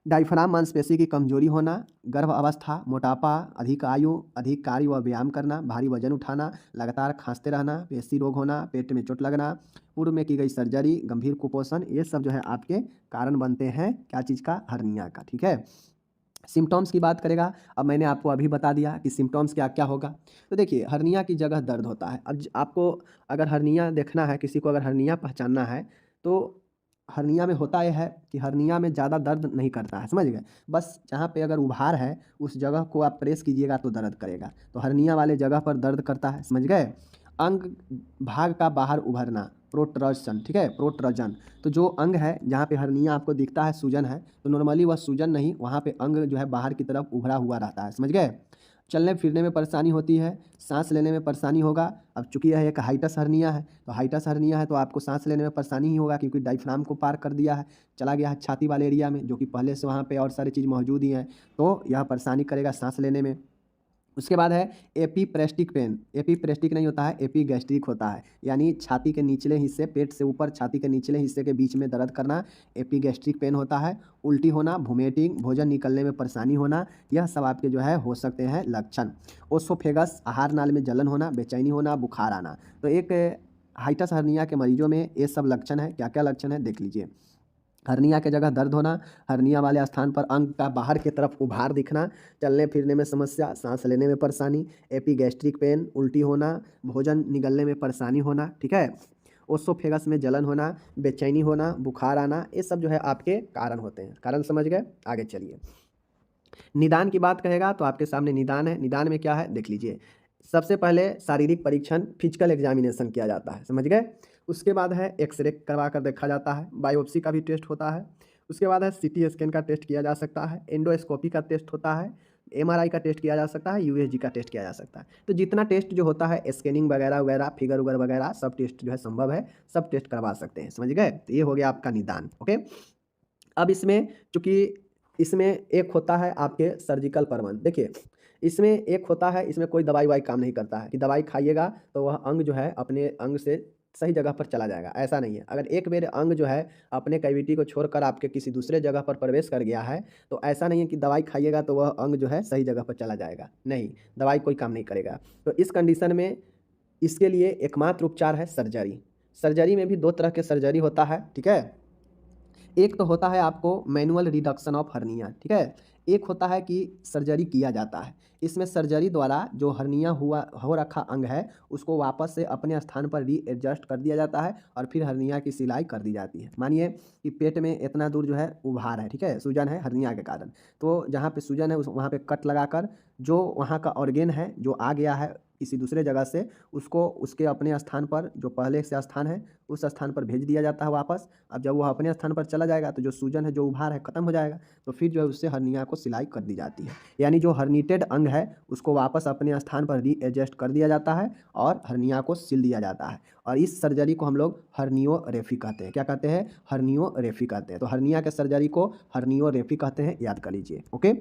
[SPEAKER 1] डायफ्राम मांसपेशी की कमजोरी होना, गर्भ अवस्था, मोटापा, अधिक आयु, अधिक कार्य व व्यायाम करना, भारी वजन उठाना, लगातार खांसते रहना, पेशी रोग होना, पेट में चोट लगना, पूर्व में की गई सर्जरी, गंभीर कुपोषण, ये सब जो है आपके कारण बनते हैं क्या चीज़ का? हर्निया का, ठीक है? सिम्पटम्स की बात करेगा, अब मैंने आपको अभी बता दिया कि सिम्पटम्स क्या-क्या होगा। तो देखिए, हर्निया की जगह दर्द होता है। अब ज आपको अगर हर्निया देखना है, किसी को अगर हर्निया पहचानना है, तो हर्निया में होता ये है कि हर्निया में ज़्यादा दर्द नहीं करता है, समझ गए? बस जहाँ पे अगर उभार है, उस जगह को आप प्रेस कीजिएगा तो दर्द करेगा। तो हर्निया वाले जगह पर दर्द करता है, समझ गए? अंग भाग का बाहर उभरना, प्रोट्रशन, ठीक है? प्रोट्रजन। तो जो अंग है जहाँ पे हर्निया आपको दिखता है सूजन है, तो नॉर्मली वह सूजन नहीं, वहाँ पे अंग जो है बाहर की तरफ उभरा हुआ रहता है, समझ गए? चलने-फिरने में परेशानी होती है, साँस लेने में परेशानी होगा। अब चूँकि यह एक हाइटस हर्निया है, तो हाइटस हर्निया है तो आपको साँस लेने में परेशानी ही होगा, क्योंकि डायफ्राम को पार कर दिया है, चला गया है छाती वाले एरिया में, जो कि पहले से वहाँ पे और सारी चीज़ मौजूद ही हैं, तो यह परेशानी करेगा साँस लेने में। उसके बाद है एपीप्रेस्टिक पेन। एपीप्रेस्टिक नहीं होता है, एपीगैस्ट्रिक होता है, यानी छाती के निचले हिस्से, पेट से ऊपर छाती के निचले हिस्से के बीच में दर्द करना, एपीगैस्ट्रिक पेन होता है। उल्टी होना, वोमिटिंग, भोजन निकलने में परेशानी होना, यह सब आपके जो है हो सकते हैं लक्षण। ओसोफेगस, आहार नाल में जलन होना, बेचैनी होना, बुखार आना। तो एक हाइटस हर्निया के मरीजों में ये सब लक्षण है। क्या-क्या लक्षण है देख लीजिए। हर्निया के जगह दर्द होना, हर्निया वाले स्थान पर अंग का बाहर की तरफ उभार दिखना, चलने-फिरने में समस्या, साँस लेने में परेशानी, एपिगैस्ट्रिक पेन, उल्टी होना, भोजन निगलने में परेशानी होना, ठीक है? ओसोफेगस में जलन होना, बेचैनी होना, बुखार आना, ये सब जो है आपके कारण होते हैं। कारण समझ गए? आगे चलिए। निदान की बात कहेगा तो आपके सामने निदान है। निदान में क्या है देख लीजिए। सबसे पहले शारीरिक परीक्षण, फिजिकल एग्जामिनेशन किया जाता है, समझ गए? उसके बाद है एक्स-रे करवा कर देखा जाता है, बायोप्सी का भी टेस्ट होता है। उसके बाद है सीटी स्कैन का टेस्ट किया जा सकता है, एंडोस्कोपी का टेस्ट होता है, एमआरआई का टेस्ट किया जा सकता है, यूएसजी का टेस्ट किया जा सकता है। तो जितना टेस्ट जो होता है, स्कैनिंग वगैरह-वगैरह, फिगर-उगर वगैरह सब टेस्ट जो है संभव है, सब टेस्ट करवा सकते हैं, समझ गए? तो ये हो गया आपका निदान, ओके? अब इसमें चूँकि इसमें एक होता है आपके सर्जिकल प्रबंध। देखिए, इसमें एक होता है, इसमें कोई दवाई-ववाई काम नहीं करता है कि दवाई खाइएगा तो वह अंग जो है अपने अंग से सही जगह पर चला जाएगा, ऐसा नहीं है। अगर एक बार अंग जो है अपने कैविटी को छोड़कर आपके किसी दूसरे जगह पर प्रवेश कर गया है, तो ऐसा नहीं है कि दवाई खाइएगा तो वह अंग जो है सही जगह पर चला जाएगा। नहीं, दवाई कोई काम नहीं करेगा। तो इस कंडीशन में इसके लिए एकमात्र उपचार है सर्जरी। सर्जरी में भी 2 तरह के सर्जरी होता है, ठीक है? एक तो होता है आपको मैनुअल रिडक्शन ऑफ हर्निया, ठीक है? एक होता है कि सर्जरी किया जाता है। इसमें सर्जरी द्वारा जो हर्निया हो रखा अंग है, उसको वापस से अपने स्थान पर रीएडजस्ट कर दिया जाता है और फिर हर्निया की सिलाई कर दी जाती है। मानिए कि पेट में इतना दूर जो है उभार है, ठीक है? सूजन है हर्निया के कारण। तो जहाँ पे सूजन है उस वहाँ पे कट लगाकर जो वहाँ का ऑर्गेन है, जो आ गया है किसी दूसरे जगह से, उसको उसके अपने स्थान पर, जो पहले से स्थान है, उस स्थान पर भेज दिया जाता है वापस। अब जब वह अपने स्थान पर चला जाएगा तो जो सूजन है, जो उभार है, खत्म हो जाएगा। तो फिर जो है उससे हर्निया को सिलाई कर दी जाती है। यानी जो हर्निटेड अंग है उसको वापस अपने स्थान पर रीएडजस्ट कर दिया जाता है और हर्निया को सिल दिया जाता है। और इस सर्जरी को हम लोग हर्नियोरेफी कहते हैं। क्या कहते हैं? हर्नियोरेफी कहते हैं। तो हर्निया के सर्जरी को हर्नियोरेफी कहते हैं, याद कर लीजिए, ओके?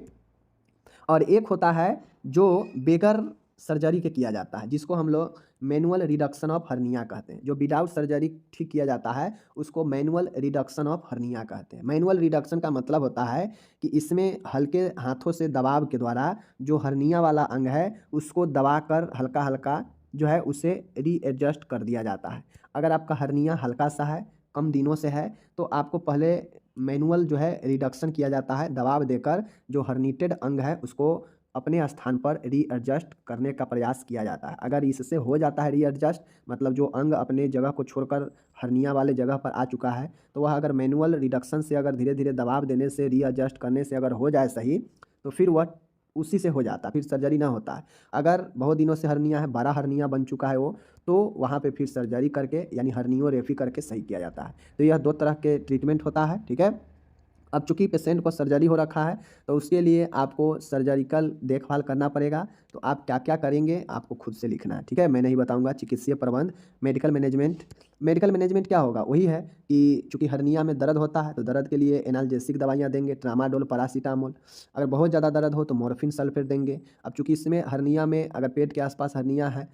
[SPEAKER 1] और एक होता है जो बेगर सर्जरी के किया जाता है, जिसको हम लोग मैनुअल रिडक्शन ऑफ हर्निया कहते हैं। जो विदाउट सर्जरी ठीक किया जाता है उसको मैनुअल रिडक्शन ऑफ हर्निया कहते हैं। मैनुअल रिडक्शन का मतलब होता है कि इसमें हल्के हाथों से दबाव के द्वारा जो हर्निया वाला अंग है उसको दबाकर हल्का-हल्का जो है उसे रीएडजस्ट कर दिया जाता है। अगर आपका हर्निया हल्का सा है, कम दिनों से है, तो आपको पहले मैनुअल जो है रिडक्शन किया जाता है, दबाव देकर जो हर्निटेड अंग है उसको अपने स्थान पर रीएडजस्ट करने का प्रयास किया जाता है। अगर इससे हो जाता है रीएडजस्ट, मतलब जो अंग अपने जगह को छोड़कर हर्निया वाले जगह पर आ चुका है, तो वह अगर मैनुअल रिडक्शन से अगर धीरे धीरे दबाव देने से रीएडजस्ट करने से अगर हो जाए सही, तो फिर वह उसी से हो जाता है, फिर सर्जरी ना होता है। अगर बहुत दिनों से हर्निया है, बड़ा हर्निया बन चुका है वो, तो वहाँ पे फिर सर्जरी करके यानी हर्नियोरेफी करके सही किया जाता है। तो यह 2 तरह के ट्रीटमेंट होता है, ठीक है। अब चूँकि पेशेंट को सर्जरी हो रखा है, तो उसके लिए आपको सर्जिकल देखभाल करना पड़ेगा। तो आप क्या-क्या करेंगे, आपको खुद से लिखना है, ठीक है? मैं नहीं बताऊँगा। चिकित्सीय प्रबंध, मेडिकल मैनेजमेंट। मेडिकल मैनेजमेंट क्या होगा? वही है कि चूँकि हर्निया में दर्द होता है, तो दर्द के लिए एनाल्जेसिक दवाइयाँ देंगे, ट्रामाडोल, पैरासिटामोल। अगर बहुत ज़्यादा दर्द हो तो मॉर्फिन सल्फेट देंगे। अब चूँकि इसमें हर्निया में अगर पेट के आस-पास हर्निया है,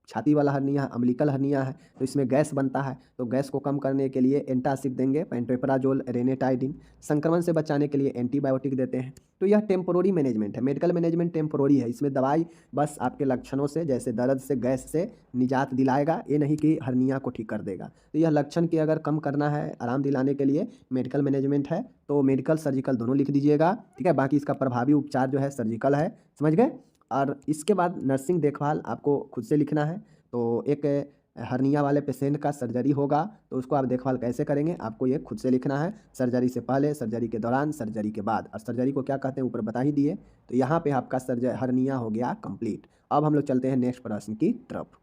[SPEAKER 1] छाती वाला हर्निया है, अम्बिलिकल हर्निया है, तो इसमें गैस बनता है, तो गैस को कम करने के लिए एंटासिड देंगे, पेंटोप्राजोल, रेनिटाइडिन। संक्रमण से बचाने के लिए एंटीबायोटिक देते हैं। तो यह टेम्पोररी मैनेजमेंट है। मेडिकल मैनेजमेंट टेम्पोररी है। इसमें दवाई बस आपके लक्षणों से, जैसे दर्द से, गैस से निजात दिलाएगा, ये नहीं कि हर्निया को ठीक कर देगा। तो यह लक्षण की अगर कम करना है, आराम दिलाने के लिए मेडिकल मैनेजमेंट है, तो मेडिकल, सर्जिकल दोनों लिख दीजिएगा, ठीक है। बाकी इसका प्रभावी उपचार जो है सर्जिकल है, समझ गए। और इसके बाद नर्सिंग देखभाल आपको खुद से लिखना है। तो एक हर्निया वाले पेशेंट का सर्जरी होगा, तो उसको आप देखभाल कैसे करेंगे, आपको ये खुद से लिखना है। सर्जरी से पहले, सर्जरी के दौरान, सर्जरी के बाद। और सर्जरी को क्या कहते हैं ऊपर बता ही दिए। तो यहाँ पे आपका हर्निया हो गया कंप्लीट। अब हम लोग चलते हैं नेक्स्ट प्रश्न की तरफ।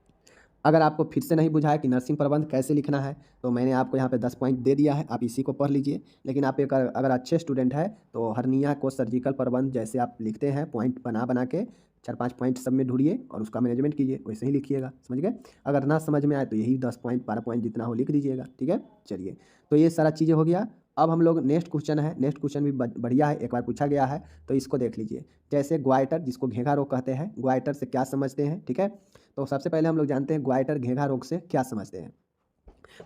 [SPEAKER 1] अगर आपको फिर से नहीं बुझाया कि नर्सिंग प्रबंध कैसे लिखना है, तो मैंने आपको यहाँ पे 10 पॉइंट दे दिया है, आप इसी को पढ़ लीजिए। लेकिन आप एक अगर अच्छे स्टूडेंट हैं, तो हर्निया को सर्जिकल प्रबंध जैसे आप लिखते हैं, पॉइंट बना के 4-5 पॉइंट सब में ढूँढिए और उसका मैनेजमेंट कीजिए, वैसे ही लिखिएगा, समझ गए। अगर ना समझ में आए तो यही 10 पॉइंट, 12 पॉइंट जितना हो लिख दीजिएगा, ठीक है। चलिए, तो ये सारा चीज़ें हो गया। अब हम लोग नेक्स्ट क्वेश्चन है, नेक्स्ट क्वेश्चन भी बढ़िया है, एक बार पूछा गया है, तो इसको देख लीजिए। जैसे ग्वाइटर, जिसको घेंघा रोग कहते हैं, ग्वाइटर से क्या समझते हैं, ठीक है। तो सबसे पहले हम लोग जानते हैं ग्वाइटर घेंघा रोग से क्या समझते हैं।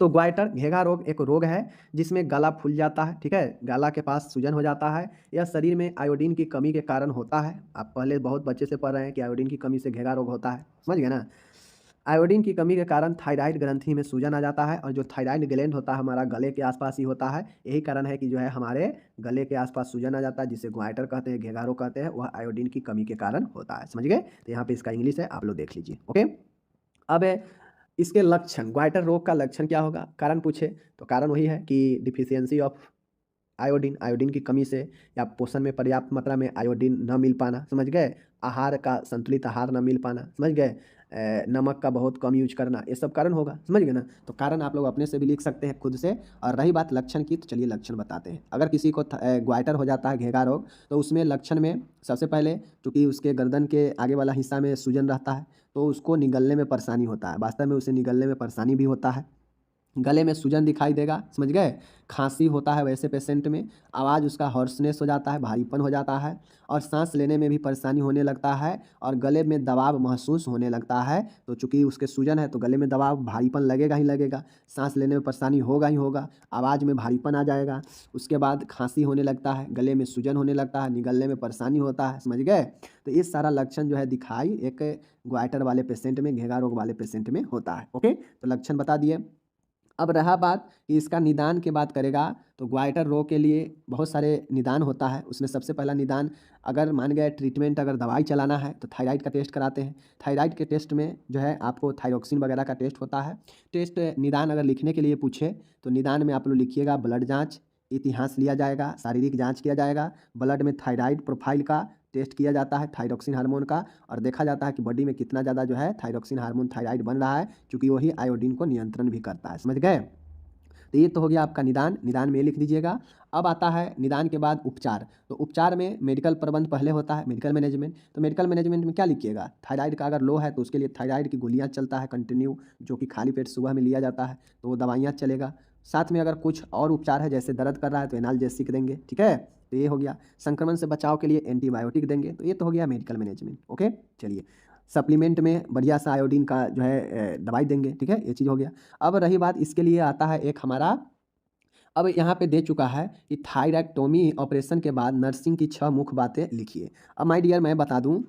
[SPEAKER 1] तो ग्वाइटर घेंघा रोग एक रोग है जिसमें गला फूल जाता है, ठीक है, गला के पास सूजन हो जाता है। यह शरीर में आयोडीन की कमी के कारण होता है। आप पहले बहुत बच्चे से पढ़ रहे हैं कि आयोडीन की कमी से घेंघा रोग होता है, समझ गए ना। आयोडीन की कमी के कारण थायराइड ग्रंथि में सूजन आ जाता है, और जो थायराइड ग्लैंड होता है हमारा गले के आसपास ही होता है। यही कारण है कि जो है हमारे गले के आसपास सूजन आ जाता है, जिसे ग्वाइटर कहते हैं, घेंघा रोग कहते हैं। वह आयोडीन की कमी के कारण होता है, समझ गए। तो यहाँ पे इसका इंग्लिश है, आप लोग देख लीजिए, ओके। अब इसके लक्षण, ग्वाइटर रोग का लक्षण क्या होगा, कारण पूछे तो कारण वही है कि डिफिशियंसी ऑफ आयोडीन, आयोडीन की कमी से, या पोषण में पर्याप्त मात्रा में आयोडीन न मिल पाना, समझ गए। आहार का संतुलित आहार न मिल पाना, समझ गए। नमक का बहुत कम यूज करना, ये सब कारण होगा, समझ गए ना। तो कारण आप लोग अपने से भी लिख सकते हैं, खुद से। और रही बात लक्षण की, तो चलिए लक्षण बताते हैं। अगर किसी को ग्वाइटर हो जाता है, घेंघा रोग, तो उसमें लक्षण में सबसे पहले, चूँकि उसके गर्दन के आगे वाला हिस्सा में सूजन रहता है, तो उसको निगलने में परेशानी होता है। वास्तव में उसे निगलने में परेशानी भी होता है। गले में सूजन दिखाई देगा, समझ गए। खांसी होता है वैसे पेशेंट में। आवाज़ उसका हॉर्सनेस हो जाता है, भारीपन हो जाता है। और सांस लेने में भी परेशानी होने लगता है, और गले में दबाव महसूस होने लगता है। तो चूंकि उसके सूजन है, तो गले में दबाव, भारीपन लगेगा ही लगेगा। सांस लेने में परेशानी होगा ही होगा। आवाज़ में भारीपन आ जाएगा। उसके बाद खांसी होने लगता है, गले में सूजन होने लगता है, निगलने में परेशानी होता है, समझ गए। तो ये सारा लक्षण जो है दिखाई एक ग्वाइटर वाले पेशेंट में, घेंघा रोग वाले पेशेंट में होता है, ओके। तो लक्षण बता दिए। अब रहा बात कि इसका निदान की बात करेगा, तो ग्वाइटर रोग के लिए बहुत सारे निदान होता है। उसमें सबसे पहला निदान, अगर मान गए ट्रीटमेंट, अगर दवाई चलाना है, तो थायराइड का टेस्ट कराते हैं। थायराइड के टेस्ट में जो है आपको थायरोक्सिन वगैरह का टेस्ट होता है। टेस्ट निदान अगर लिखने के लिए पूछे, तो निदान में आप लोग लिखिएगा ब्लड जाँच, इतिहास लिया जाएगा, शारीरिक जाँच किया जाएगा, ब्लड में थायराइड प्रोफाइल का टेस्ट किया जाता है, थायरोक्सिन हार्मोन का, और देखा जाता है कि बॉडी में कितना ज़्यादा जो है थायरोक्सिन हार्मोन, थायराइड बन रहा है, क्योंकि वही आयोडीन को नियंत्रण भी करता है, समझ गए। तो ये तो हो गया आपका निदान, निदान में ये लिख दीजिएगा। अब आता है निदान के बाद उपचार। तो उपचार में मेडिकल प्रबंध पहले होता है, मेडिकल मैनेजमेंट। तो मेडिकल मैनेजमेंट में क्या लिखिएगा, थायराइड का अगर लो है, तो उसके लिए थायराइड की गोलियाँ चलता है कंटिन्यू, जो कि खाली पेट सुबह में लिया जाता है, तो वो दवाइयाँ चलेगा। साथ में अगर कुछ और उपचार है, जैसे दर्द कर रहा है, तो एनाल्जेसिक देंगे, ठीक है। तो ये हो गया। संक्रमण से बचाव के लिए एंटीबायोटिक देंगे। तो ये तो हो गया मेडिकल मैनेजमेंट, ओके। चलिए, सप्लीमेंट में बढ़िया सा आयोडीन का जो है दवाई देंगे, ठीक है, ये चीज़ हो गया। अब रही बात, इसके लिए आता है एक हमारा, अब यहाँ पे दे चुका है कि थायरैक्टोमी ऑपरेशन के बाद नर्सिंग की 6 मुख्य बातें लिखिए। अब माय डियर मैं बता दूं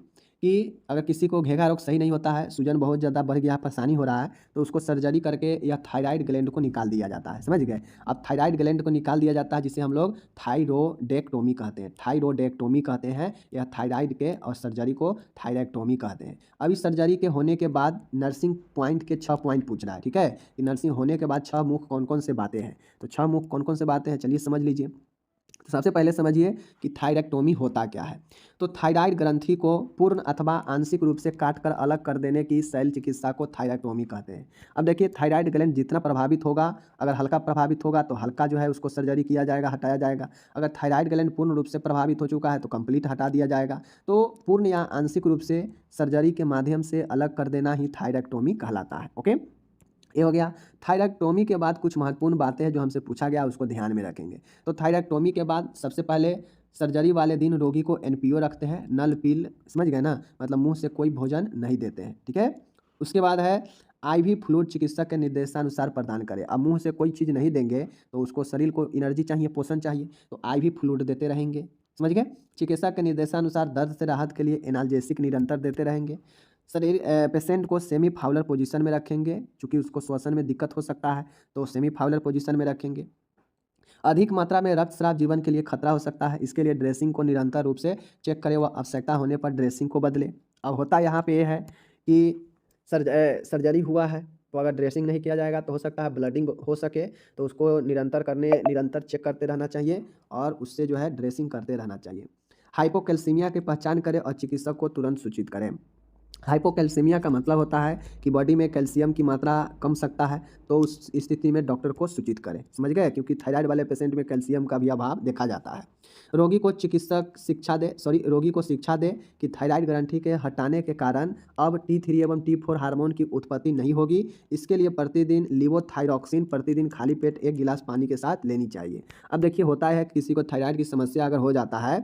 [SPEAKER 1] कि अगर किसी को घेघा रोग सही नहीं होता है, सूजन बहुत ज़्यादा बढ़ गया है, परेशानी हो रहा है, तो उसको सर्जरी करके यह थायराइड ग्लैंड को निकाल दिया जाता है, समझ गए। अब थायराइड ग्लैंड को निकाल दिया जाता है जिसे हम लोग थायरोडेक्टोमी कहते हैं, थायरोडेक्टोमी कहते हैं। यह थायराइड के और सर्जरी को थायरेक्टोमी कहते हैं। अब इस सर्जरी के होने के बाद नर्सिंग पॉइंट के 6 पॉइंट पूछ रहा है, ठीक है, कि नर्सिंग होने के बाद 6 मुख्य कौन कौन से बातें हैं। तो 6 मुख्य कौन कौन से बातें हैं, चलिए समझ लीजिए। तो सबसे पहले समझिए कि थायरेक्टोमी होता क्या है। तो थायराइड ग्रंथि को पूर्ण अथवा आंशिक रूप से काटकर अलग कर देने की शल्य चिकित्सा को थायरेक्टोमी कहते हैं। अब देखिए, थायराइड ग्लैंड जितना प्रभावित होगा, अगर हल्का प्रभावित होगा तो हल्का जो है उसको सर्जरी किया जाएगा, हटाया जाएगा। अगर थायराइड ग्लैंड पूर्ण रूप से प्रभावित हो चुका है तो कंप्लीट हटा दिया जाएगा। तो पूर्ण या आंशिक रूप से सर्जरी के माध्यम से अलग कर देना ही थायरेक्टोमी कहलाता है। ओके, ये हो गया। थायरेक्टोमी के बाद कुछ महत्वपूर्ण बातें हैं जो हमसे पूछा गया, उसको ध्यान में रखेंगे। तो थायरेक्टोमी के बाद सबसे पहले सर्जरी वाले दिन रोगी को एनपीओ रखते हैं, नल पील, समझ गए ना, मतलब मुंह से कोई भोजन नहीं देते हैं, ठीक है। उसके बाद है आईवी फ्लूइड चिकित्सक के निर्देशानुसार प्रदान करें। अब मुंह से कोई चीज़ नहीं देंगे तो उसको शरीर को एनर्जी चाहिए, पोषण चाहिए, तो आईवी फ्लूइड देते रहेंगे, समझ गए। चिकित्सक के निर्देशानुसार दर्द से राहत के लिए एनाल्जेसिक निरंतर देते रहेंगे। शरीर पेशेंट को सेमी फाउलर पोजीशन में रखेंगे, चूँकि उसको श्वसन में दिक्कत हो सकता है तो सेमी फाउलर पोजीशन में रखेंगे। अधिक मात्रा में रक्तस्राव जीवन के लिए खतरा हो सकता है, इसके लिए ड्रेसिंग को निरंतर रूप से चेक करें व आवश्यकता होने पर ड्रेसिंग को बदले। अब होता यहाँ पे ये है कि सर्जरी हुआ है तो अगर ड्रेसिंग नहीं किया जाएगा तो हो सकता है ब्लडिंग हो सके, तो उसको निरंतर चेक करते रहना चाहिए और उससे जो है ड्रेसिंग करते रहना चाहिए। हाइपोकैल्सीमिया की पहचान करें और चिकित्सक को तुरंत सूचित करें। हाइपोकैल्सीमिया का मतलब होता है कि बॉडी में कैल्शियम की मात्रा कम सकता है, तो उस स्थिति में डॉक्टर को सूचित करें, समझ गए, क्योंकि थायराइड वाले पेशेंट में कैल्शियम का भी अभाव देखा जाता है। रोगी को शिक्षा दे कि थायराइड ग्रंथि के हटाने के कारण अब T3 एवं T4 हार्मोन की उत्पत्ति नहीं होगी। इसके लिए प्रतिदिन लिवोथायरॉक्सिन प्रतिदिन खाली पेट 1 गिलास पानी के साथ लेनी चाहिए। अब देखिए, होता है कि किसी को थायराइड की समस्या अगर हो जाता है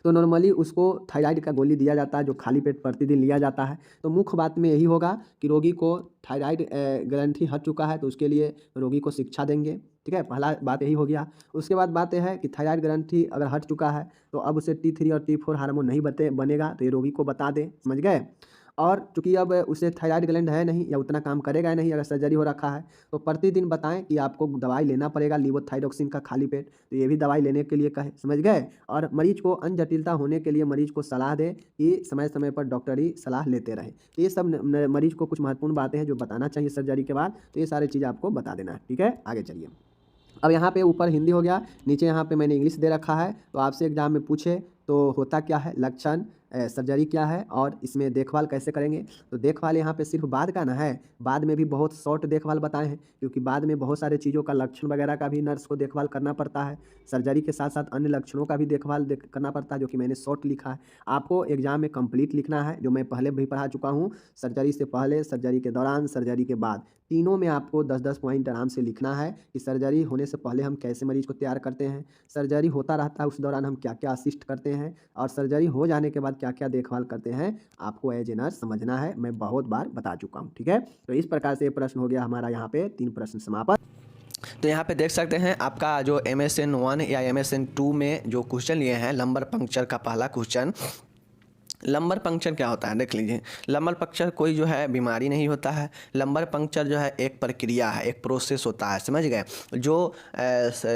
[SPEAKER 1] तो नॉर्मली उसको थायराइड का गोली दिया जाता है जो खाली पेट प्रतिदिन लिया जाता है। तो मुख्य बात में यही होगा कि रोगी को थायराइड ग्रंथि हट चुका है तो उसके लिए रोगी को शिक्षा देंगे, ठीक है, पहला बात यही हो गया। उसके बाद बात यह है कि थायराइड ग्रंथि अगर हट चुका है तो अब उसे T3 और T4 हार्मोन नहीं बनेगा, तो ये रोगी को बता दें, समझ गए। और चूँकि अब उसे थायराइड ग्लैंड है नहीं या उतना काम करेगा नहीं, अगर सर्जरी हो रखा है तो प्रतिदिन बताएं कि आपको दवाई लेना पड़ेगा लिवोथायरॉक्सिन का खाली पेट, तो ये भी दवाई लेने के लिए कहें, समझ गए। और मरीज को अन्य जटिलता होने के लिए मरीज को सलाह दें कि समय समय पर डॉक्टरी सलाह लेते रहें। तो ये सब मरीज को कुछ महत्वपूर्ण बातें हैं जो बताना चाहिए सर्जरी के बाद, तो ये सारी चीज़ आपको बता देना है, ठीक है। आगे चलिए। अब यहाँ पे ऊपर हिंदी हो गया, नीचे यहाँ पे मैंने इंग्लिश दे रखा है, तो आपसे एग्जाम में पूछे तो होता क्या है, लक्षण, सर्जरी क्या है और इसमें देखभाल कैसे करेंगे। तो देखभाल यहाँ पे सिर्फ बाद का ना है, बाद में भी बहुत शॉर्ट देखभाल बताए हैं, क्योंकि बाद में बहुत सारे चीज़ों का लक्षण वगैरह का भी नर्स को देखभाल करना पड़ता है। सर्जरी के साथ साथ अन्य लक्षणों का भी देखभाल करना पड़ता है, जो कि मैंने शॉर्ट लिखा है। आपको एग्जाम में कंप्लीट लिखना है, जो मैं पहले भी पढ़ा चुका हूँ। सर्जरी से पहले, सर्जरी के दौरान, सर्जरी के बाद, तीनों में आपको 10-10 पॉइंट आराम से लिखना है कि सर्जरी होने से पहले हम कैसे मरीज को तैयार करते हैं, सर्जरी होता रहता है उस दौरान हम क्या क्या असिस्ट करते हैं, और सर्जरी हो जाने के बाद क्या क्या देखभाल करते हैं, आपको एज ए नर्स समझना है। मैं बहुत बार बता चुका हूँ, ठीक है। तो इस प्रकार से ये प्रश्न हो गया हमारा यहाँ पे 3 प्रश्न समापन।
[SPEAKER 2] तो यहाँ पे देख सकते हैं आपका जो MSN 1 या MSN 2 में जो क्वेश्चन लिए हैं, लंबर पंक्चर का पहला क्वेश्चन। लंबर पंक्चर क्या होता है देख लीजिए। लंबर पंक्चर कोई जो है बीमारी नहीं होता है। लंबर पंक्चर जो है एक प्रक्रिया है, एक प्रोसेस होता है, समझ गए, जो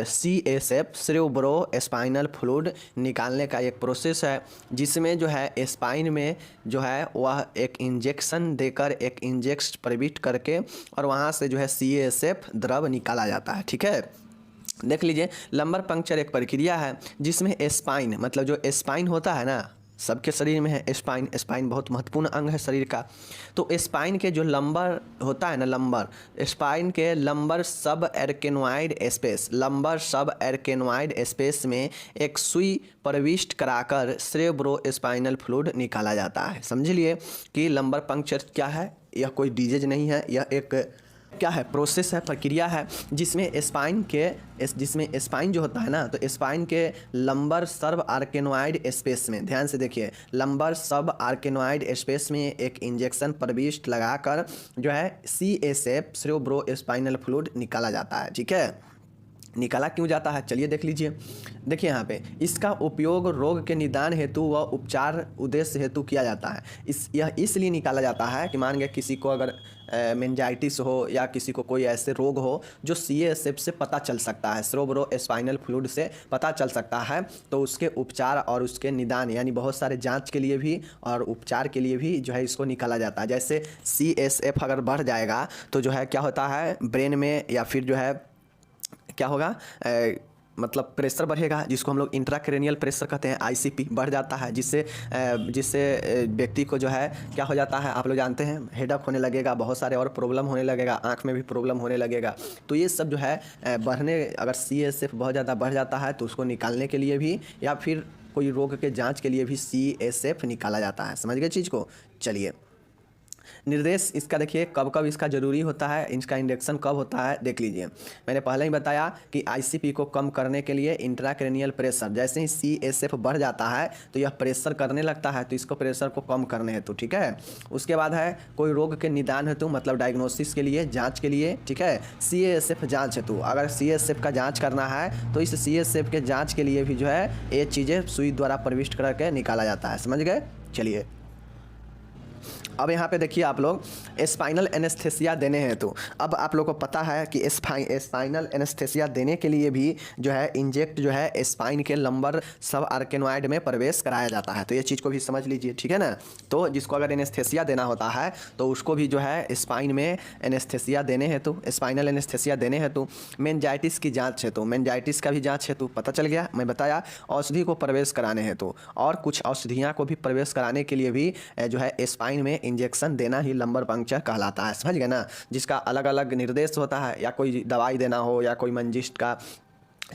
[SPEAKER 2] CSF सेरेब्रो स्पाइनल फ्लूइड निकालने का एक प्रोसेस है, जिसमें जो है स्पाइन में जो है वह एक इंजेक्शन देकर, एक इंजेक्शन प्रविष्ट करके और वहाँ से जो है CSF द्रव निकाला जाता है, ठीक है। देख लीजिए, लंबर पंक्चर एक प्रक्रिया है जिसमें स्पाइन, मतलब जो स्पाइन होता है ना, सबके शरीर में है स्पाइन। स्पाइन बहुत महत्वपूर्ण अंग है शरीर का। तो स्पाइन के जो लंबर होता है ना, लंबर, स्पाइन के लंबर सब एर्केनोइड स्पेस, लंबर सब एर्केनोइड स्पेस में एक सुई प्रविष्ट कराकर सेरेब्रो स्पाइनल फ्लूइड निकाला जाता है। समझ लिए कि लंबर पंक्चर क्या है, यह कोई डिजीज नहीं है, यह एक क्या है, प्रोसेस है, प्रक्रिया है, जिसमें स्पाइन जो होता है ना, तो स्पाइन के लंबर सब आर्केनोइड स्पेस में, ध्यान से देखिए, लंबर सब आर्केनोइड स्पेस में एक इंजेक्शन प्रविष्ट लगाकर जो है CSF सेरेब्रो स्पाइनल फ्लूइड निकाला जाता है, ठीक है। निकाला क्यों जाता है, चलिए देख लीजिए। देखिए यहाँ पे इसका उपयोग रोग के निदान हेतु व उपचार उद्देश्य हेतु किया जाता है। यह इसलिए निकाला जाता है कि मान गया किसी को अगर मेनिंजाइटिस हो या किसी को कोई ऐसे रोग हो जो CSF से पता चल सकता है, सेरेब्रो स्पाइनल फ्लूइड से पता चल सकता है, तो उसके उपचार और उसके निदान यानी बहुत सारे जांच के लिए भी और उपचार के लिए भी जो है इसको निकाला जाता है। जैसे CSF अगर बढ़ जाएगा तो जो है क्या होता है ब्रेन में या फिर जो है क्या होगा मतलब प्रेशर बढ़ेगा, जिसको हम लोग इंट्राक्रेनियल प्रेशर कहते हैं, ICP बढ़ जाता है, जिससे व्यक्ति को जो है क्या हो जाता है आप लोग जानते हैं, हेडेक होने लगेगा, बहुत सारे और प्रॉब्लम होने लगेगा, आंख में भी प्रॉब्लम होने लगेगा। तो ये सब जो है बढ़ने, अगर CSF बहुत ज़्यादा बढ़ जाता है तो उसको निकालने के लिए भी या फिर कोई रोग के जाँच के लिए भी CSF निकाला जाता है। समझ गए चीज़ को। चलिए निर्देश इसका देखिए कब कब इसका ज़रूरी होता है, इसका इंजेक्शन कब होता है देख लीजिए। मैंने पहले ही बताया कि ICP को कम करने के लिए इंट्राक्रेनियल प्रेशर, जैसे ही CSF बढ़ जाता है तो यह प्रेशर करने लगता है, तो इसको प्रेशर को कम करने हेतु, ठीक है। उसके बाद है कोई रोग के निदान हेतु मतलब डायग्नोसिस के लिए, जाँच के लिए, ठीक है, CSF जाँच हेतु। अगर CSF का जाँच करना है तो इस CSF के जाँच के लिए भी जो है ये चीज़ें सुई द्वारा प्रविष्ट करके निकाला जाता है। समझ गए। चलिए अब यहाँ पे देखिए आप लोग स्पाइनल एनेस्थेसिया देने हैं, तो अब आप लोग को पता है कि स्पाइनल एनेस्थेसिया देने के लिए भी जो है इंजेक्ट जो है स्पाइन के लंबर सब आर्केनॉइड में प्रवेश कराया जाता है। तो ये चीज़ को भी समझ लीजिए, ठीक है ना। तो जिसको अगर एनेस्थेसिया देना होता है तो उसको भी जो है स्पाइन में एनेस्थेसिया देने हेतु, स्पाइनल एनेस्थेसिया देने हेतु मेनिंजाइटिस की जाँच हेतु, मेनिंजाइटिस का भी जाँच हेतु पता चल गया, मैं बताया। औषधि को प्रवेश कराने हेतु और कुछ औषधियाँ को भी प्रवेश कराने के लिए भी जो है स्पाइन में इंजेक्शन देना ही लंबर पंक्चर कहलाता है। समझ गए ना। जिसका अलग अलग निर्देश होता है, या कोई दवाई देना हो या कोई मंजिस्ट का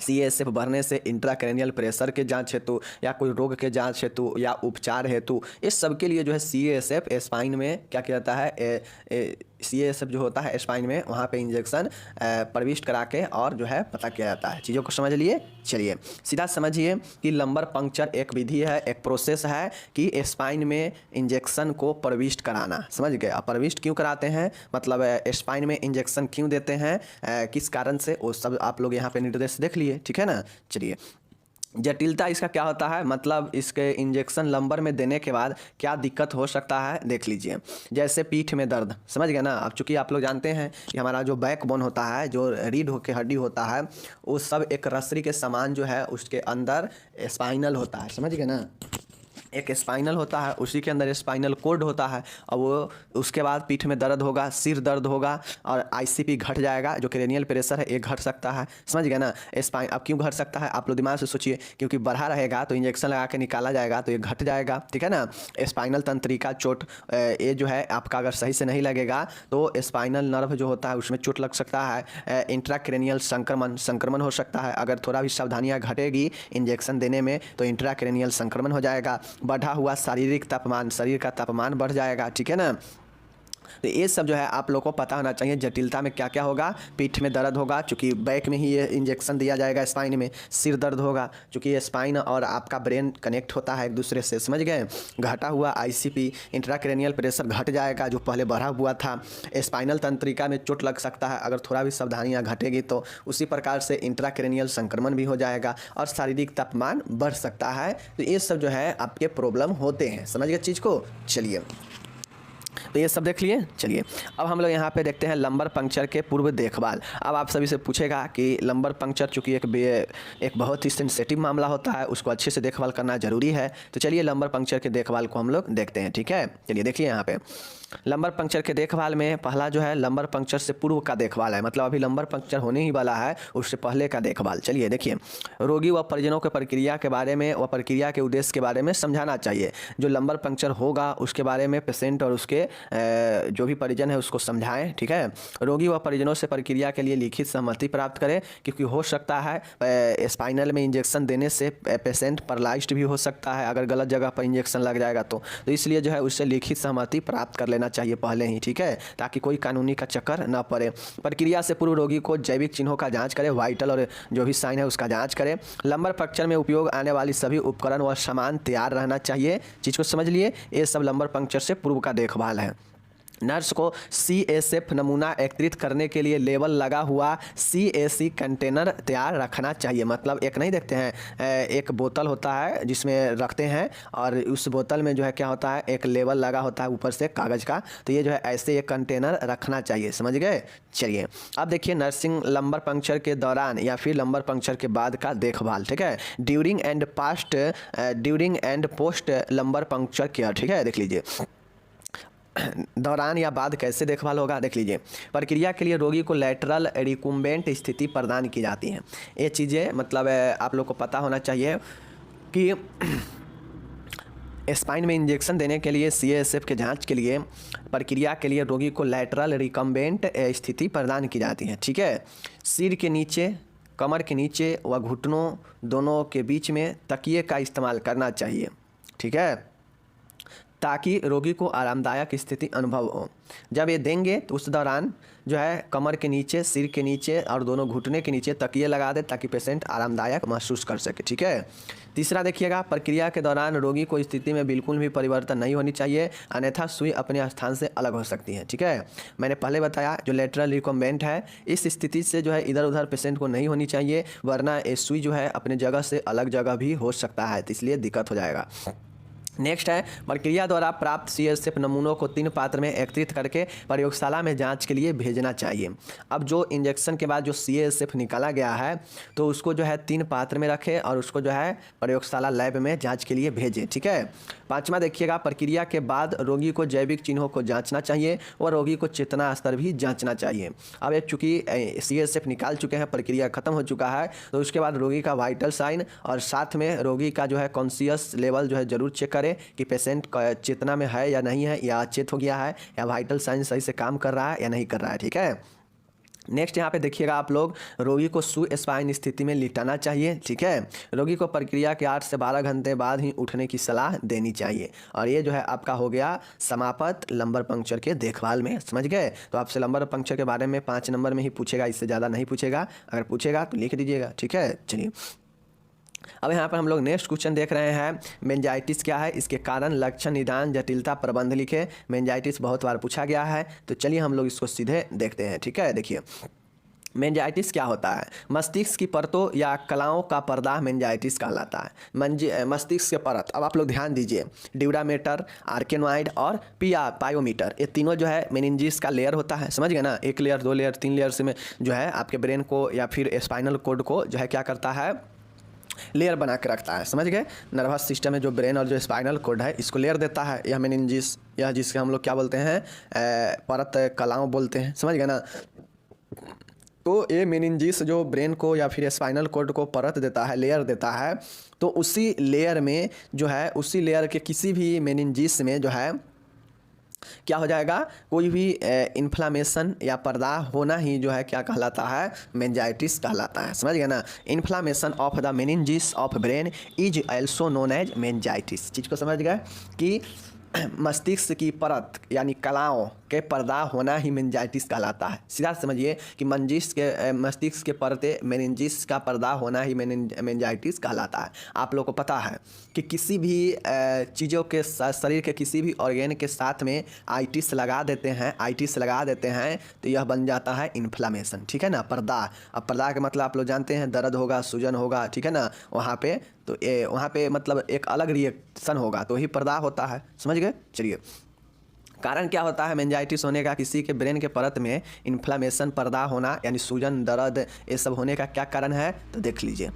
[SPEAKER 2] CSF बढ़ने से इंट्राक्रेनियल प्रेशर के जांच हेतु या कोई रोग के जांच हेतु या उपचार हेतु, इस सब के लिए जो है CSF स्पाइन में क्या किया जाता है, CSF जो होता है स्पाइन में वहाँ पे इंजेक्शन प्रविष्ट करा के और जो है पता किया जाता है। चीज़ों को समझ लिए। चलिए सीधा समझिए कि लंबर पंक्चर एक विधि है, एक प्रोसेस है कि स्पाइन में इंजेक्शन को प्रविष्ट कराना। समझ गए। अब प्रविष्ट क्यों कराते हैं, मतलब स्पाइन में इंजेक्शन क्यों देते हैं, किस कारण से, वो सब आप लोग यहाँ पे निर्देश देख लिए, ठीक है ना। चलिए जटिलता इसका क्या होता है, मतलब इसके इंजेक्शन लंबर में देने के बाद क्या दिक्कत हो सकता है देख लीजिए। जैसे पीठ में दर्द, समझ गए ना। अब चूँकि आप लोग जानते हैं कि हमारा जो बैकबोन होता है, जो रीढ़ के हड्डी होता है, वो सब एक रस्सी के समान जो है उसके अंदर स्पाइनल होता है। समझ गए ना। एक स्पाइनल होता है, उसी के अंदर स्पाइनल कोड होता है, और वो उसके बाद पीठ में दर्द होगा, सिर दर्द होगा और ICP घट जाएगा, जो क्रेनियल प्रेशर है ये घट सकता है। समझ गए ना। स्पाइन अब क्यों घट सकता है आप लोग दिमाग से सोचिए, क्योंकि बढ़ा रहेगा तो इंजेक्शन लगा के निकाला जाएगा तो ये घट जाएगा, ठीक है ना। स्पाइनल तंत्रिका चोट, ये जो है आपका अगर सही से नहीं लगेगा तो स्पाइनल नर्व जो होता है उसमें चोट लग सकता है। इंट्राक्रेनियल संक्रमण हो सकता है। अगर थोड़ा भी सावधानियाँ घटेगी इंजेक्शन देने में तो इंट्राक्रेनियल संक्रमण हो जाएगा। बढ़ा हुआ शारीरिक तापमान, शरीर का तापमान बढ़ जाएगा, ठीक है ना। तो ये सब जो है आप लोग को पता होना चाहिए जटिलता में क्या क्या होगा। पीठ में दर्द होगा, चूँकि बैक में ही ये इंजेक्शन दिया जाएगा स्पाइन में। सिर दर्द होगा, चूँकि ये स्पाइन और आपका ब्रेन कनेक्ट होता है एक दूसरे से। समझ गए। घटा हुआ ICP, इंट्राक्रेनियल प्रेशर घट जाएगा जो पहले बढ़ा हुआ था। स्पाइनल तंत्रिका में चोट लग सकता है अगर थोड़ा भी सावधानियाँ घटेगी तो। उसी प्रकार से इंट्राक्रेनियल संक्रमण भी हो जाएगा और शारीरिक तापमान बढ़ सकता है। तो ये सब जो है आपके प्रॉब्लम होते हैं। समझ गए चीज़ को। चलिए तो ये सब देख लिए। चलिए अब हम लोग यहाँ पे देखते हैं लंबर पंक्चर के पूर्व देखभाल। अब आप सभी से पूछेगा कि लंबर पंक्चर चूँकि एक बहुत ही सेंसिटिव मामला होता है, उसको अच्छे से देखभाल करना जरूरी है। तो चलिए लंबर पंक्चर के देखभाल को हम लोग देखते हैं, ठीक है। चलिए देखिए यहाँ पे लंबर पंक्चर के देखभाल में पहला जो है लंबर पंक्चर से पूर्व का देखभाल है, मतलब अभी लंबर पंक्चर होने ही वाला है, उससे पहले का देखभाल। चलिए देखिए रोगी व परिजनों के प्रक्रिया के बारे में व प्रक्रिया के उद्देश्य के बारे में समझाना चाहिए। जो लंबर पंक्चर होगा उसके बारे में पेशेंट और उसके जो भी परिजन है उसको समझाएं, ठीक है। रोगी व परिजनों से प्रक्रिया के लिए लिखित सहमति प्राप्त करें, क्योंकि हो सकता है स्पाइनल में इंजेक्शन देने से पेशेंट पैरालाइज्ड भी हो सकता है अगर गलत जगह पर इंजेक्शन लग जाएगा तो इसलिए जो है उससे लिखित सहमति प्राप्त कर लेना चाहिए पहले ही, ठीक है, ताकि कोई कानूनी का चक्कर न पड़े। प्रक्रिया से पूर्व रोगी को जैविक चिन्हों का जांच करें, वाइटल और जो भी साइन है उसका जांच करें। लंबर पंक्चर में उपयोग आने वाली सभी उपकरण व सामान तैयार रहना चाहिए। चीज़ को समझ लिए। ये सब लंबर पंक्चर से पूर्व का देखभाल है। नर्स को CSF नमूना एकत्रित करने के लिए लेबल लगा हुआ CAC कंटेनर तैयार रखना चाहिए। मतलब एक नहीं देखते हैं, एक बोतल होता है जिसमें रखते हैं और उस बोतल में जो है क्या होता है, एक लेबल लगा होता है ऊपर से कागज़ का। तो ये जो है ऐसे एक कंटेनर रखना चाहिए, समझ गए। चलिए अब देखिए नर्सिंग लंबर पंक्चर के दौरान या फिर लंबर पंक्चर के बाद का देखभाल, ठीक है। During and post lumbar puncture care, ठीक है। देख लीजिए दौरान या बाद कैसे देखभाल होगा, देख लीजिए। प्रक्रिया के लिए रोगी को लैटरल रिकुम्बेंट स्थिति प्रदान की जाती है। ये चीज़ें मतलब आप लोग को पता होना चाहिए कि स्पाइन में इंजेक्शन देने के लिए CSF के जांच के लिए प्रक्रिया के लिए रोगी को लैटरल रिकम्बेंट स्थिति प्रदान की जाती है, ठीक है। सिर के नीचे, कमर के नीचे व घुटनों दोनों के बीच में तकिए का इस्तेमाल करना चाहिए, ठीक है, ताकि रोगी को आरामदायक स्थिति अनुभव हो। जब ये देंगे तो उस दौरान जो है कमर के नीचे, सिर के नीचे और दोनों घुटने के नीचे तकिए लगा दे ताकि पेशेंट आरामदायक महसूस कर सके, ठीक है। तीसरा देखिएगा, प्रक्रिया के दौरान रोगी को स्थिति में बिल्कुल भी परिवर्तन नहीं होनी चाहिए, अन्यथा सुई अपने स्थान से अलग हो सकती है, ठीक है। मैंने पहले बताया जो लेटरल रिकम्बेंट है इस स्थिति से जो है इधर उधर पेशेंट को नहीं होनी चाहिए, वरना ये सुई जो है अपने जगह से अलग जगह भी हो सकता है, तो इसलिए दिक्कत हो जाएगा। नेक्स्ट है, प्रक्रिया द्वारा प्राप्त CSF नमूनों को 3 पात्र में एकत्रित करके प्रयोगशाला में जांच के लिए भेजना चाहिए। अब जो इंजेक्शन के बाद जो CSF निकाला गया है तो उसको जो है 3 पात्र में रखें और उसको जो है प्रयोगशाला लैब में जांच के लिए भेजें, ठीक है। पाँचवा देखिएगा, प्रक्रिया के बाद रोगी को जैविक चिन्हों को जांचना चाहिए और रोगी को चेतना स्तर भी जांचना चाहिए। अब ये चूँकि CSF निकाल चुके हैं, प्रक्रिया खत्म हो चुका है, तो उसके बाद रोगी का वाइटल साइन और साथ में रोगी का जो है कॉन्शियस लेवल जो है ज़रूर चेक करें कि पेशेंट चेतना में है या नहीं है, या अचेत हो गया है, या वाइटल साइन सही से काम कर रहा है या नहीं कर रहा है, ठीक है। नेक्स्ट यहाँ पे देखिएगा आप लोग, रोगी को सुस्पाइन स्थिति में लिटाना चाहिए, ठीक है। रोगी को प्रक्रिया के 8 से 12 घंटे बाद ही उठने की सलाह देनी चाहिए। और ये जो है आपका हो गया समाप्त लंबर पंक्चर के देखभाल में, समझ गए। तो आपसे लंबर पंक्चर के बारे में 5 नंबर में ही पूछेगा, इससे ज़्यादा नहीं पूछेगा। अगर पूछेगा तो लिख दीजिएगा, ठीक है। चलिए अब यहाँ पर हम लोग नेक्स्ट क्वेश्चन देख रहे हैं, मेंजाइटिस क्या है, इसके कारण, लक्षण, निदान, जटिलता, प्रबंध लिखे। मेंजाइटिस बहुत बार पूछा गया है, तो चलिए हम लोग इसको सीधे देखते हैं, ठीक है। देखिए मेंजाइटिस क्या होता है, मस्तिष्क की परतों या कलाओं का पर्दा मेंजाइटिस कहलाता है। मस्तिष्क के परत, अब आप लोग ध्यान दीजिए, ड्यूरामेटर, आर्केनॉइड और पायोमीटर, ये तीनों जो है मेनिंजिस का लेयर होता है, समझ गए ना। 1 लेयर, 2 लेयर, 3 लेयर से में जो है आपके ब्रेन को या फिर स्पाइनल कॉर्ड को जो है क्या करता है, लेयर बना के रखता है, समझ गए। नर्वस सिस्टम में जो ब्रेन और जो स्पाइनल कॉर्ड है इसको लेयर देता है, यह मेनिंजिस, यह जिसके हम लोग क्या बोलते हैं, परत कलाओं बोलते हैं, समझ गए ना। तो ये मेनिंजिस जो ब्रेन को या फिर स्पाइनल कॉर्ड को परत देता है, लेयर देता है, तो उसी लेयर में जो है, उसी लेयर के किसी भी मेनिंजिस में जो है क्या हो जाएगा, कोई भी इन्फ्लामेशन या पर्दा होना ही जो है क्या कहलाता है, मेंजाइटिस कहलाता है, समझ गए ना। Inflammation of the meninges of brain is also known as meningitis. चीज़ को समझ गए कि मस्तिष्क की परत यानी कलाओं के पर्दा होना ही मेनिंजाइटिस कहलाता है। सीधा समझिए कि मस्तिष्क के परते मेनिंजिस का पर्दा होना ही मेनिंजाइटिस कहलाता है। आप लोग को पता है कि किसी भी चीज़ों के शरीर के किसी भी ऑर्गेन के साथ में आइटिस लगा देते हैं तो यह बन जाता है इन्फ्लामेशन, ठीक है ना, पर्दा। अब पर्दा के मतलब आप लोग जानते हैं, दर्द होगा, सूजन होगा, ठीक है ना, वहाँ पे तो वहाँ पे मतलब एक अलग रिएक्शन होगा, तो ही पर्दा होता है, समझ गए। चलिए कारण क्या होता है मेंजाइटिस होने का, किसी के ब्रेन के परत में इन्फ्लामेशन, पर्दा होना यानी सूजन, दर्द, ये सब होने का क्या कारण है, तो देख लीजिए।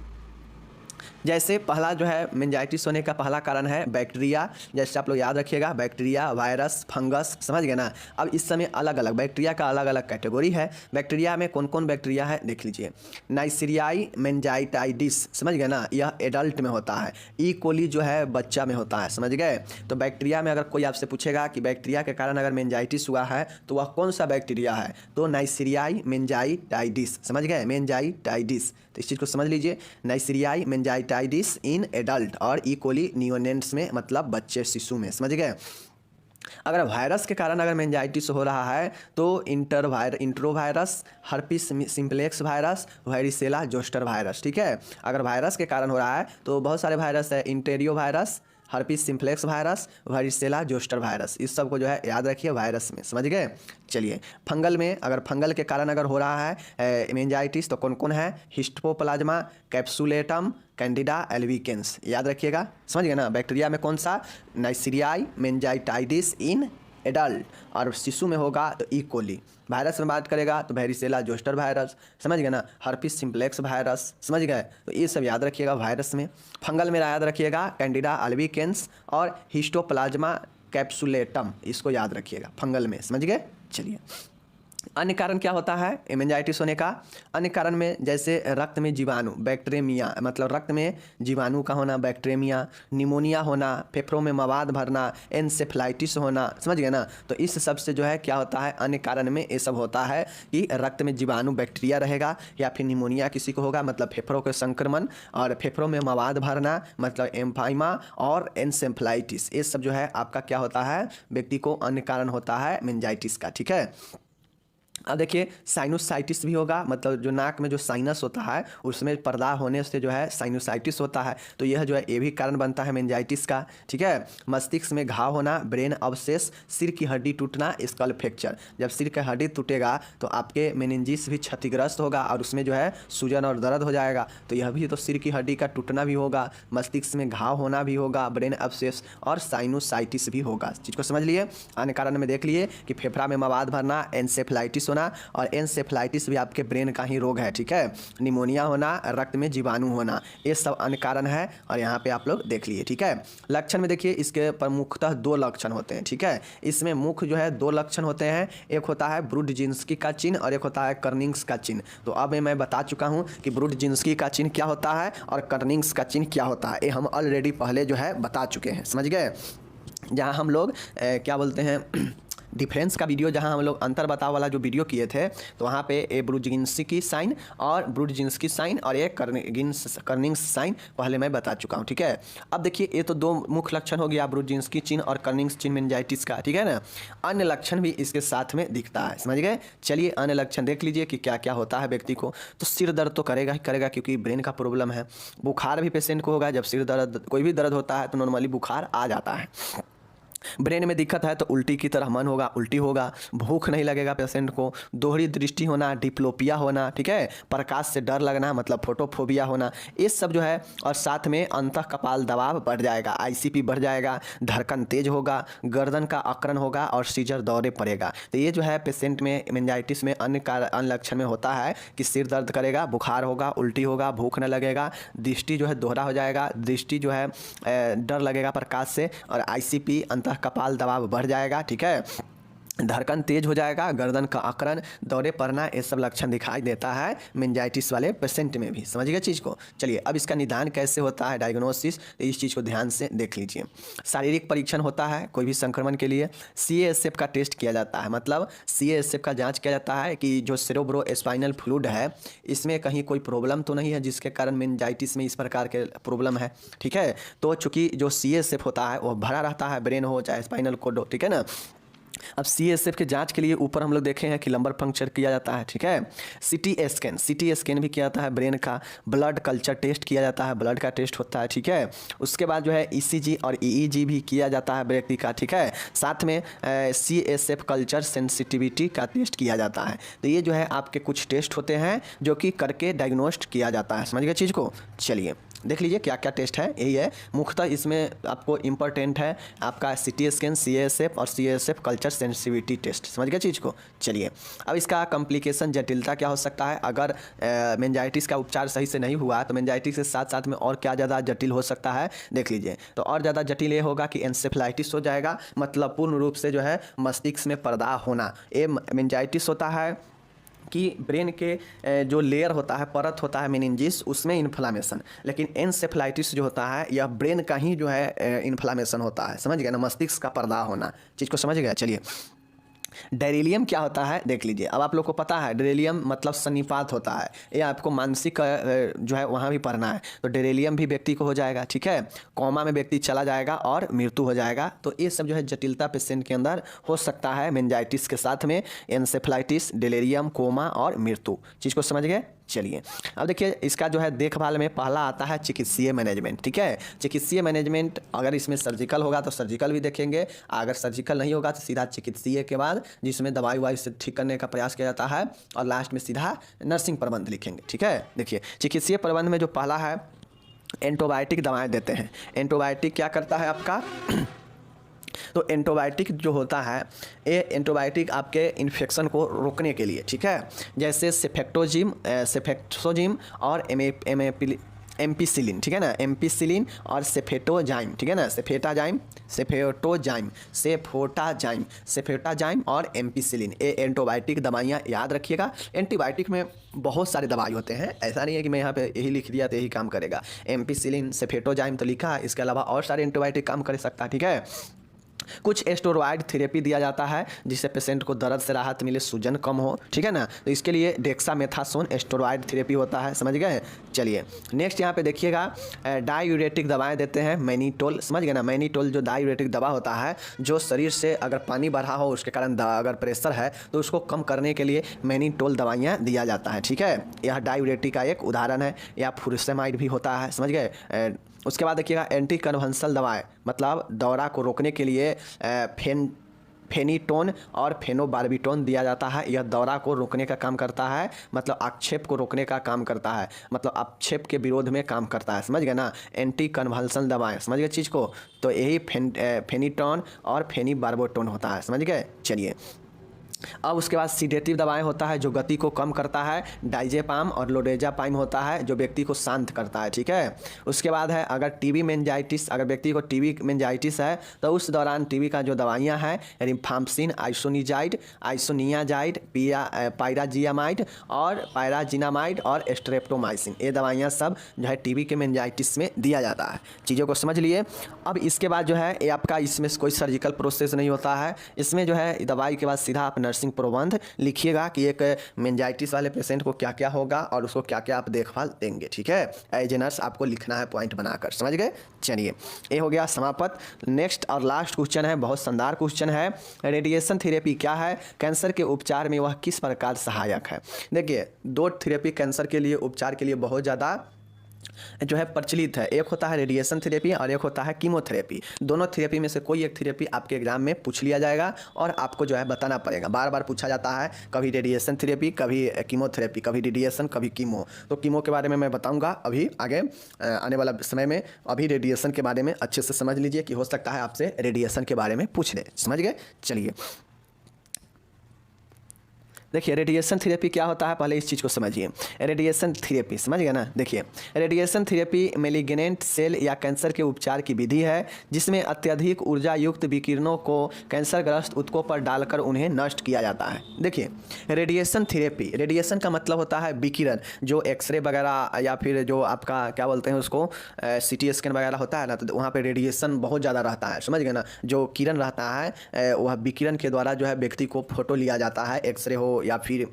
[SPEAKER 2] जैसे पहला जो है मेंजाइटिस होने का पहला कारण है बैक्टीरिया, जैसे आप लोग याद रखिएगा, बैक्टीरिया, वायरस, फंगस, समझ गए ना। अब इस समय अलग अलग बैक्टीरिया का अलग अलग कैटेगरी है। बैक्टीरिया में कौन कौन बैक्टीरिया है देख लीजिए। नाइसीरियाई मेंजाइटाइडिस, समझ गए ना, यह एडल्ट में होता है। ई कोली जो है बच्चा में होता है, समझ गए। तो बैक्टीरिया में अगर कोई आपसे पूछेगा कि बैक्टीरिया के कारण अगर मेंजाइटिस हुआ है तो वह कौन सा बैक्टीरिया है, तो नाइसीरियाई मेंजाइटाइडिस, समझ गए, मेंजाइटाइडिस। तो इस चीज़ को समझ लीजिए, नाइसीरियाई मेंजाइटाइडिस इन एडल्ट और ई कोली नियोनेंट्स में, मतलब बच्चे, शिशु में, समझ गए। अगर वायरस के कारण अगर मेंजाइटिस हो रहा है तो enterovirus, herpes simplex virus, varicella zoster virus, ठीक है। अगर वायरस के कारण हो रहा है तो बहुत सारे वायरस है, entero virus, herpes simplex virus, varicella zoster virus, इस सब को जो है याद रखिए वायरस में, समझ गए। चलिए फंगल में, अगर फंगल के कारण अगर हो रहा है मेनिंजाइटिस तो कौन कौन है, हिस्टोप्लाज्मा, कैप्सुलेटम, कैंडिडा एल्बिकेंस, याद रखिएगा, समझ गए ना। बैक्टीरिया में कौन सा, नाइसीरियाई मेनिंजाइटिस इन एडल्ट, और शिशु में होगा तो ई कोली। वायरस में बात करेगा तो वेरिसेला जोस्टर वायरस, समझ गए ना, हर्पिस सिम्प्लेक्स वायरस, समझ गए। तो ये सब याद रखिएगा वायरस में। फंगल में याद रखिएगा कैंडिडा एल्बिकेंस और हिस्टोप्लाज्मा कैप्सुलेटम, इसको याद रखिएगा फंगल में, समझ गए। चलिए अन्य कारण क्या होता है मेनिंजाइटिस होने का, अन्य कारण में जैसे रक्त में जीवाणु बैक्टीरिया, मतलब रक्त में जीवाणु का होना बैक्टीरिया, निमोनिया होना, फेफड़ों में मवाद भरना, एन्सेफ्लाइटिस होना, समझ गए ना। तो इस सब से जो है क्या होता है, अन्य कारण में ये सब होता है कि रक्त में जीवाणु बैक्टीरिया रहेगा, या फिर निमोनिया किसी को होगा मतलब फेफड़ों के संक्रमण, और फेफड़ों में मवाद भरना मतलब एम्फाइमा, और एन्सेफ्लाइटिस, ये सब जो है आपका क्या होता है, व्यक्ति को अन्य कारण होता है मेनिंजाइटिस का, ठीक है। अब देखिए साइनोसाइटिस भी होगा, मतलब जो नाक में जो साइनस होता है उसमें पर्दा होने से जो है साइनोसाइटिस होता है, तो यह जो है ये भी कारण बनता है मेनिंजाइटिस का, ठीक है। मस्तिष्क में घाव होना, ब्रेन अवशेष, सिर की हड्डी टूटना, स्कल फ्रैक्चर, जब सिर की हड्डी टूटेगा तो आपके मेनिंजिस भी क्षतिग्रस्त होगा और उसमें जो है सूजन और दर्द हो जाएगा, तो यह भी तो सिर की हड्डी का टूटना भी होगा, मस्तिष्क में घाव होना भी होगा, ब्रेन अवशेष और साइनोसाइटिस भी होगा। चीज़ को समझ लिए। अन्य कारण में देख लिए कि फेफड़ा में मवाद भरना, एन्सेफ्लाइटिस होना, और एन्सेफ्लाइटिस भी आपके ब्रेन का ही रोग है, ठीक है। निमोनिया होना, रक्त में जीवाणु होना, ये सब अन्य कारण है, और यहाँ पे आप लोग देख लिए, ठीक है। लक्षण में देखिए इसके प्रमुखतः 2 लक्षण होते हैं, ठीक है। इसमें मुख्य जो है 2 लक्षण होते हैं, एक होता है ब्रुडजिन्स्की का चिन्ह और एक होता है कर्निंग्स का चिन्ह। तो अब मैं बता चुका हूँ कि ब्रुडजिन्स्की का चिन्ह क्या होता है और कर्निंग्स का चिन्ह क्या होता है, ये हम ऑलरेडी पहले जो है बता चुके हैं, समझ गए। जहाँ हम लोग क्या बोलते हैं डिफरेंस का वीडियो, जहां हम लोग अंतर बताव वाला जो वीडियो किए थे, तो वहाँ पे ए ब्रुडजिन्स्की साइन और ब्रुडजिन्स्की साइन और एक कर्निंग्स साइन पहले मैं बता चुका हूँ, ठीक है। अब देखिए ये तो 2 मुख्य लक्षण हो गया ब्रुडजिन्स्की चिन्ह और कर्निंग्स चिन्ह मेनिंजाइटिस का, ठीक है ना। अन्य लक्षण भी इसके साथ में दिखता है, समझ गए। चलिए अन्य लक्षण देख लीजिए कि क्या क्या होता है व्यक्ति को। तो सिर दर्द तो करेगा ही करेगा क्योंकि ब्रेन का प्रॉब्लम है। बुखार भी पेशेंट को होगा, जब सिर दर्द कोई भी दर्द होता है तो नॉर्मली बुखार आ जाता है। ब्रेन में दिक्कत है तो उल्टी की तरह मन होगा, उल्टी होगा, भूख नहीं लगेगा पेशेंट को, दोहरी दृष्टि होना, डिप्लोपिया होना, ठीक है, प्रकाश से डर लगना मतलब फोटोफोबिया होना, ये सब जो है। और साथ में अंतः कपाल दबाव बढ़ जाएगा, आईसीपी बढ़ जाएगा, धड़कन तेज होगा, गर्दन का अकड़न होगा और सीजर दौरे पड़ेगा। तो ये जो है पेशेंट में मेनिंजाइटिस में अन्य लक्षण में होता है कि सिर दर्द करेगा, बुखार होगा, उल्टी होगा, भूख न लगेगा, दृष्टि जो है दोहरा हो जाएगा, दृष्टि जो है डर लगेगा प्रकाश से, और आईसीपी अंतः कपाल दबाव बढ़ जाएगा, ठीक है, धड़कन तेज हो जाएगा, गर्दन का अकड़न, दौरे पड़ना, ये सब लक्षण दिखाई देता है मेनिंजाइटिस वाले पेशेंट में भी, समझिए चीज़ को। चलिए अब इसका निदान कैसे होता है, डायग्नोसिस, तो इस चीज़ को ध्यान से देख लीजिए। शारीरिक परीक्षण होता है कोई भी संक्रमण के लिए, CASF का टेस्ट किया जाता है, मतलब CASF का जांच किया जाता है कि जो सेरेब्रो स्पाइनल फ्लूइड है इसमें कहीं कोई प्रॉब्लम तो नहीं है जिसके कारण मेनिंजाइटिस में इस प्रकार के प्रॉब्लम है, ठीक है। तो चूँकि जो CASF होता है वो भरा रहता है, ब्रेन हो चाहे स्पाइनल कोड हो, ठीक है ना। अब CASF के जांच के लिए ऊपर हम लोग देखे हैं कि लंबर पंक्चर किया जाता है, ठीक है। CT स्कैन भी किया जाता है ब्रेन का, ब्लड कल्चर टेस्ट किया जाता है, ब्लड का टेस्ट होता है, ठीक है। उसके बाद जो है ECG और EEG भी किया जाता है व्यक्ति का, ठीक है। साथ में CASF कल्चर सेंसिटिविटी का टेस्ट किया जाता है। तो ये जो है आपके कुछ टेस्ट होते हैं जो कि करके डायग्नोस्ट किया जाता है, समझ गए चीज़ को। चलिए देख लीजिए क्या क्या टेस्ट है, यही है मुख्यतः इसमें आपको इम्पोर्टेंट है आपका CT स्कैन, CASF और CASF कल्चर सेंसिटिविटी टेस्ट, समझ गए चीज़ को। चलिए अब इसका कॉम्प्लिकेशन जटिलता क्या हो सकता है, अगर मेनिंजाइटिस का उपचार सही से नहीं हुआ तो मेनिंजाइटिस के साथ साथ में और क्या ज़्यादा जटिल हो सकता है देख लीजिए। तो और ज़्यादा जटिल ये होगा कि एन्सेफ्लाइटिस हो जाएगा, मतलब पूर्ण रूप से जो है मस्तिष्क में पर्दा होना। ये मेनिंजाइटिस होता है कि ब्रेन के जो लेयर होता है, परत होता है मेनिंजिस, उसमें इन्फ्लामेशन, लेकिन एन्सेफ्लाइटिस जो होता है यह ब्रेन का ही जो है इन्फ्लामेशन होता है, समझ गए ना, मस्तिष्क का पर्दा होना। चीज़ को समझ गया। चलिए डेरिलियम क्या होता है देख लीजिए। अब आप लोग को पता है डेरिलियम मतलब सन्निपात होता है, ये आपको मानसिक जो है वहाँ भी पढ़ना है। तो डेरिलियम भी व्यक्ति को हो जाएगा, ठीक है, कोमा में व्यक्ति चला जाएगा और मृत्यु हो जाएगा। तो ये सब जो है जटिलता पेशेंट के अंदर हो सकता है मेनिंजाइटिस के साथ में, एन्सेफ्लाइटिस, डेरिलियम, कोमा और मृत्यु। चीज़ को समझ गए। चलिए अब देखिए इसका जो है देखभाल में पहला आता है चिकित्सीय मैनेजमेंट। ठीक है, चिकित्सीय मैनेजमेंट अगर इसमें सर्जिकल होगा तो सर्जिकल भी देखेंगे, अगर सर्जिकल नहीं होगा तो सीधा चिकित्सीय के बाद जिसमें दवाई वाई से ठीक करने का प्रयास किया जाता है, और लास्ट में सीधा नर्सिंग प्रबंध लिखेंगे। ठीक है, देखिए चिकित्सीय प्रबंध में जो पहला है एंटीबायोटिक दवाएं देते हैं। एंटीबायोटिक क्या करता है आपका तो एंटीबायोटिक जो होता है ये एंटीबायोटिक आपके इन्फेक्शन को रोकने के लिए, ठीक है, जैसे सेफेक्सोजिम और एम्पिसिलिन, ठीक है ना, एम्पिसिलिन और सेफेटोजाइम, ठीक है ना, सेफेटाजाइम और एम्पिसिलिन, ये एंटीबायोटिक दवाइयाँ याद रखिएगा। एंटीबायोटिक में बहुत सारे दवाई होते हैं, ऐसा नहीं है कि मैं यहाँ पे यही लिख दिया तो यही काम करेगा। एम्पिसिलिन सेफेटोजाइम तो लिखा है, इसके अलावा और सारे एंटीबायोटिक काम कर सकता है। ठीक है, कुछ स्टेरॉयड थेरेपी दिया जाता है जिससे पेशेंट को दर्द से राहत मिले, सूजन कम हो, ठीक है ना, तो इसके लिए डेक्सामेथासोन स्टेरॉयड थेरेपी होता है, समझ गए। चलिए नेक्स्ट यहाँ पे देखिएगा डायूरेटिक दवाएं देते हैं, मैनीटोल, समझ गए ना, मैनीटोल जो डायूरेटिक दवा होता है जो शरीर से अगर पानी बढ़ा हो उसके कारण अगर प्रेशर है तो उसको कम करने के लिए मैनीटोल दवाइयाँ दिया जाता है। ठीक है, यह डायूरेटिक का एक उदाहरण है, या फुरसेमाइड भी होता है, समझ गए। उसके बाद देखिएगा एंटी कन्वल्सल दवाएं, मतलब दौरा को रोकने के लिए फेनिटोन और फेनोबार्बिटोन दिया जाता है। यह दौरा को रोकने का काम करता है, मतलब आक्षेप को रोकने का काम करता है, मतलब आक्षेप के विरोध में काम करता है, समझ गए ना, एंटी कन्वल्सन दवाएं, समझ गए चीज़ को, तो यही फेनिटोन और फेनिबार्बिटोन होता है, समझ गए। चलिए अब उसके बाद सीडेटिव दवाएं होता है जो गति को कम करता है, डाइजेपाम और लोडेजापाइम होता है जो व्यक्ति को शांत करता है। ठीक है, उसके बाद है अगर टीबी मेनिंजाइटिस, अगर व्यक्ति को टीबी मेनिंजाइटिस है तो उस दौरान टीबी का जो दवाइयां हैं रिफाम्पसिन, आइसोनियाजाइड, पायराजियामाइड और पायराजिनामाइड और स्ट्रेप्टोमाइसिन, ये दवाइयाँ सब जो है टीबी के मेनिंजाइटिस में दिया जाता है। चीज़ों को समझ लिए। अब इसके बाद जो है ये आपका इसमें कोई सर्जिकल प्रोसेस नहीं होता है, इसमें जो है दवाई के बाद सीधा आप नर्सिंग प्रबंध लिखिएगा कि एक मेनिंजाइटिस वाले पेशेंट को क्या क्या होगा और उसको क्या क्या आप देखभाल देंगे। ठीक है, एज ए नर्स आपको लिखना है पॉइंट बनाकर, समझ गए। चलिए ये हो गया समाप्त। नेक्स्ट और लास्ट क्वेश्चन है, बहुत शानदार क्वेश्चन है, रेडिएशन थेरेपी क्या है, कैंसर के उपचार में वह किस प्रकार सहायक है। देखिए दो थेरेपी कैंसर के लिए उपचार के लिए बहुत ज़्यादा जो है प्रचलित है, एक होता है रेडिएशन थेरेपी और एक होता है कीमोथेरेपी। दोनों थेरेपी में से कोई एक थेरेपी आपके एग्जाम में पूछ लिया जाएगा और आपको जो है बताना पड़ेगा, बार बार पूछा जाता है, कभी रेडिएशन थेरेपी, कभी कीमोथेरेपी, कभी रेडिएशन, कभी कीमो। तो कीमो के बारे में मैं बताऊंगा अभी आगे आने वाला समय में, अभी रेडिएशन के बारे में अच्छे से समझ लीजिए कि हो सकता है आपसे रेडिएशन के बारे में पूछ ले, समझ गए। चलिए देखिए रेडिएशन थेरेपी क्या होता है, पहले इस चीज़ को समझिए। रेडिएशन थेरेपी समझ गए ना, देखिए रेडिएशन थेरेपी मेलिग्नेंट सेल या कैंसर के उपचार की विधि है जिसमें अत्यधिक ऊर्जा युक्त विकिरणों को कैंसरग्रस्त ऊतकों पर डालकर उन्हें नष्ट किया जाता है। देखिए रेडिएशन थेरेपी, रेडिएशन का मतलब होता है विकिरण, जो एक्सरे वगैरह या फिर जो आपका क्या बोलते हैं उसको CT स्कैन वगैरह होता है ना, तो वहाँ पर रेडिएशन बहुत ज़्यादा रहता है, समझ गए ना, जो किरण रहता है वह विकिरण के द्वारा जो है व्यक्ति को फोटो लिया जाता है, एक्सरे हो या फिर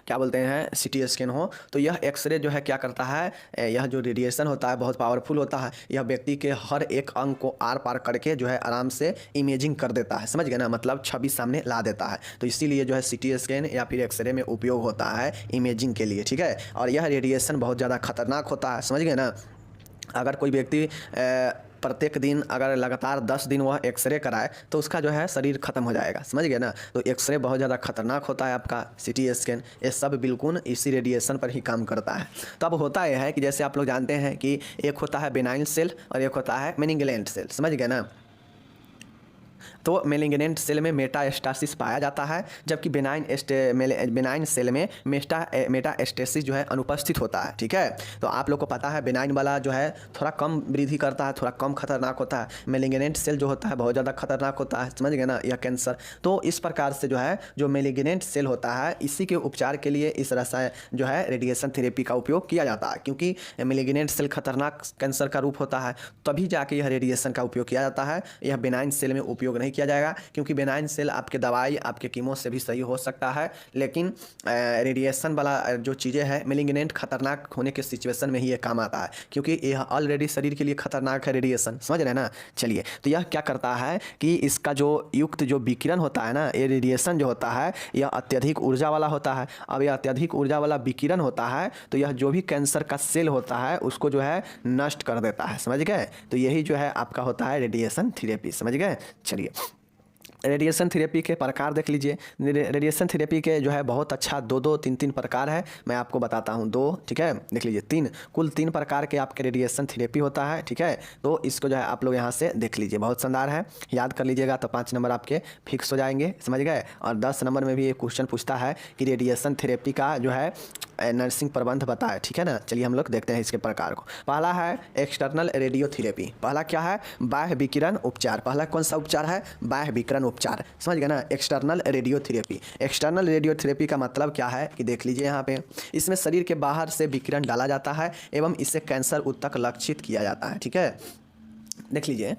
[SPEAKER 2] क्या बोलते हैं CT स्कैन हो, तो यह एक्सरे जो है क्या करता है, यह जो रेडिएशन होता है बहुत पावरफुल होता है, यह व्यक्ति के हर एक अंग को आर पार करके जो है आराम से इमेजिंग कर देता है, समझ गए ना, मतलब छवि सामने ला देता है, तो इसीलिए जो है CT स्कैन या फिर एक्सरे में उपयोग होता है इमेजिंग के लिए। ठीक है, और यह रेडिएशन बहुत ज़्यादा खतरनाक होता है, समझ गए ना। अगर कोई व्यक्ति प्रत्येक दिन अगर लगातार 10 दिन वह एक्सरे कराए तो उसका जो है शरीर खत्म हो जाएगा, समझ गए ना। तो एक्सरे बहुत ज़्यादा खतरनाक होता है, आपका CT स्कैन, ये सब बिल्कुल इसी रेडिएशन पर ही काम करता है। तो अब होता यह है कि जैसे आप लोग जानते हैं कि एक होता है बेनाइन सेल और एक होता है मेनिंगेंट सेल, समझ गए ना। तो मेलिग्नेंट सेल में मेटास्टेसिस पाया जाता है, जबकि बेनाइन सेल में मेटास्टेसिस जो है अनुपस्थित होता है। ठीक है, तो आप लोग को पता है बेनाइन वाला जो है थोड़ा कम वृद्धि करता है, थोड़ा कम खतरनाक होता है, मेलिग्नेंट सेल जो होता है बहुत ज़्यादा खतरनाक होता है, समझ गए ना, यह कैंसर। तो इस प्रकार से जो है जो मेलिग्नेंट सेल होता है इसी के उपचार के लिए इस रसायन जो है रेडिएशन थेरेपी का उपयोग किया जाता है, क्योंकि मेलिग्नेंट सेल खतरनाक कैंसर का रूप होता है, तभी जाके यह रेडिएशन का उपयोग किया जाता है। यह बेनाइन सेल में उपयोग उपयोग नहीं किया जाएगा, क्योंकि बेनाइन सेल आपके दवाई आपके कीमो से भी सही हो सकता है, लेकिन रेडिएशन वाला जो चीज़ें हैं मेलिग्नेंट खतरनाक होने के सिचुएशन में ही ये काम आता है, क्योंकि यह ऑलरेडी शरीर के लिए खतरनाक है रेडिएशन, समझ रहे हैं ना। चलिए, तो यह क्या करता है कि इसका जो युक्त जो विकिरण होता है ना, ये रेडिएशन जो होता है यह अत्यधिक ऊर्जा वाला होता है। अब यह अत्यधिक ऊर्जा वाला विकिरण होता है तो यह जो भी कैंसर का सेल होता है उसको जो है नष्ट कर देता है, समझ गए। तो यही जो है आपका होता है रेडिएशन थेरेपी, समझ गए। चलिए, रेडिएशन थेरेपी के प्रकार देख लीजिए। रेडिएशन थेरेपी के जो है बहुत अच्छा दो तीन प्रकार है, मैं आपको बताता हूँ। दो, ठीक है, देख लीजिए। कुल तीन प्रकार के आपके रेडिएशन थेरेपी होता है, ठीक है। तो इसको जो है आप लोग यहाँ से देख लीजिए, बहुत शानदार है, याद कर लीजिएगा तो 5 नंबर आपके फिक्स हो जाएंगे, समझ गए। और 10 नंबर में भी एक क्वेश्चन पूछता है कि रेडिएशन थेरेपी का जो है नर्सिंग प्रबंध बताए, ठीक है ना। चलिए हम लोग देखते हैं इसके प्रकार को। पहला है एक्सटर्नल रेडियोथेरेपी। पहला क्या है? बाह्य विकिरण उपचार। पहला कौन सा उपचार है? बाह्य विकिरण उपचार, समझ गए ना। External radiotherapy. एक्सटर्नल रेडियोथेरेपी का मतलब क्या है कि देख लीजिए यहाँ पे, इसमें शरीर के बाहर से विकिरण डाला जाता है एवं इससे कैंसर उत्तक लक्षित किया जाता है, ठीक है। देख लीजिए,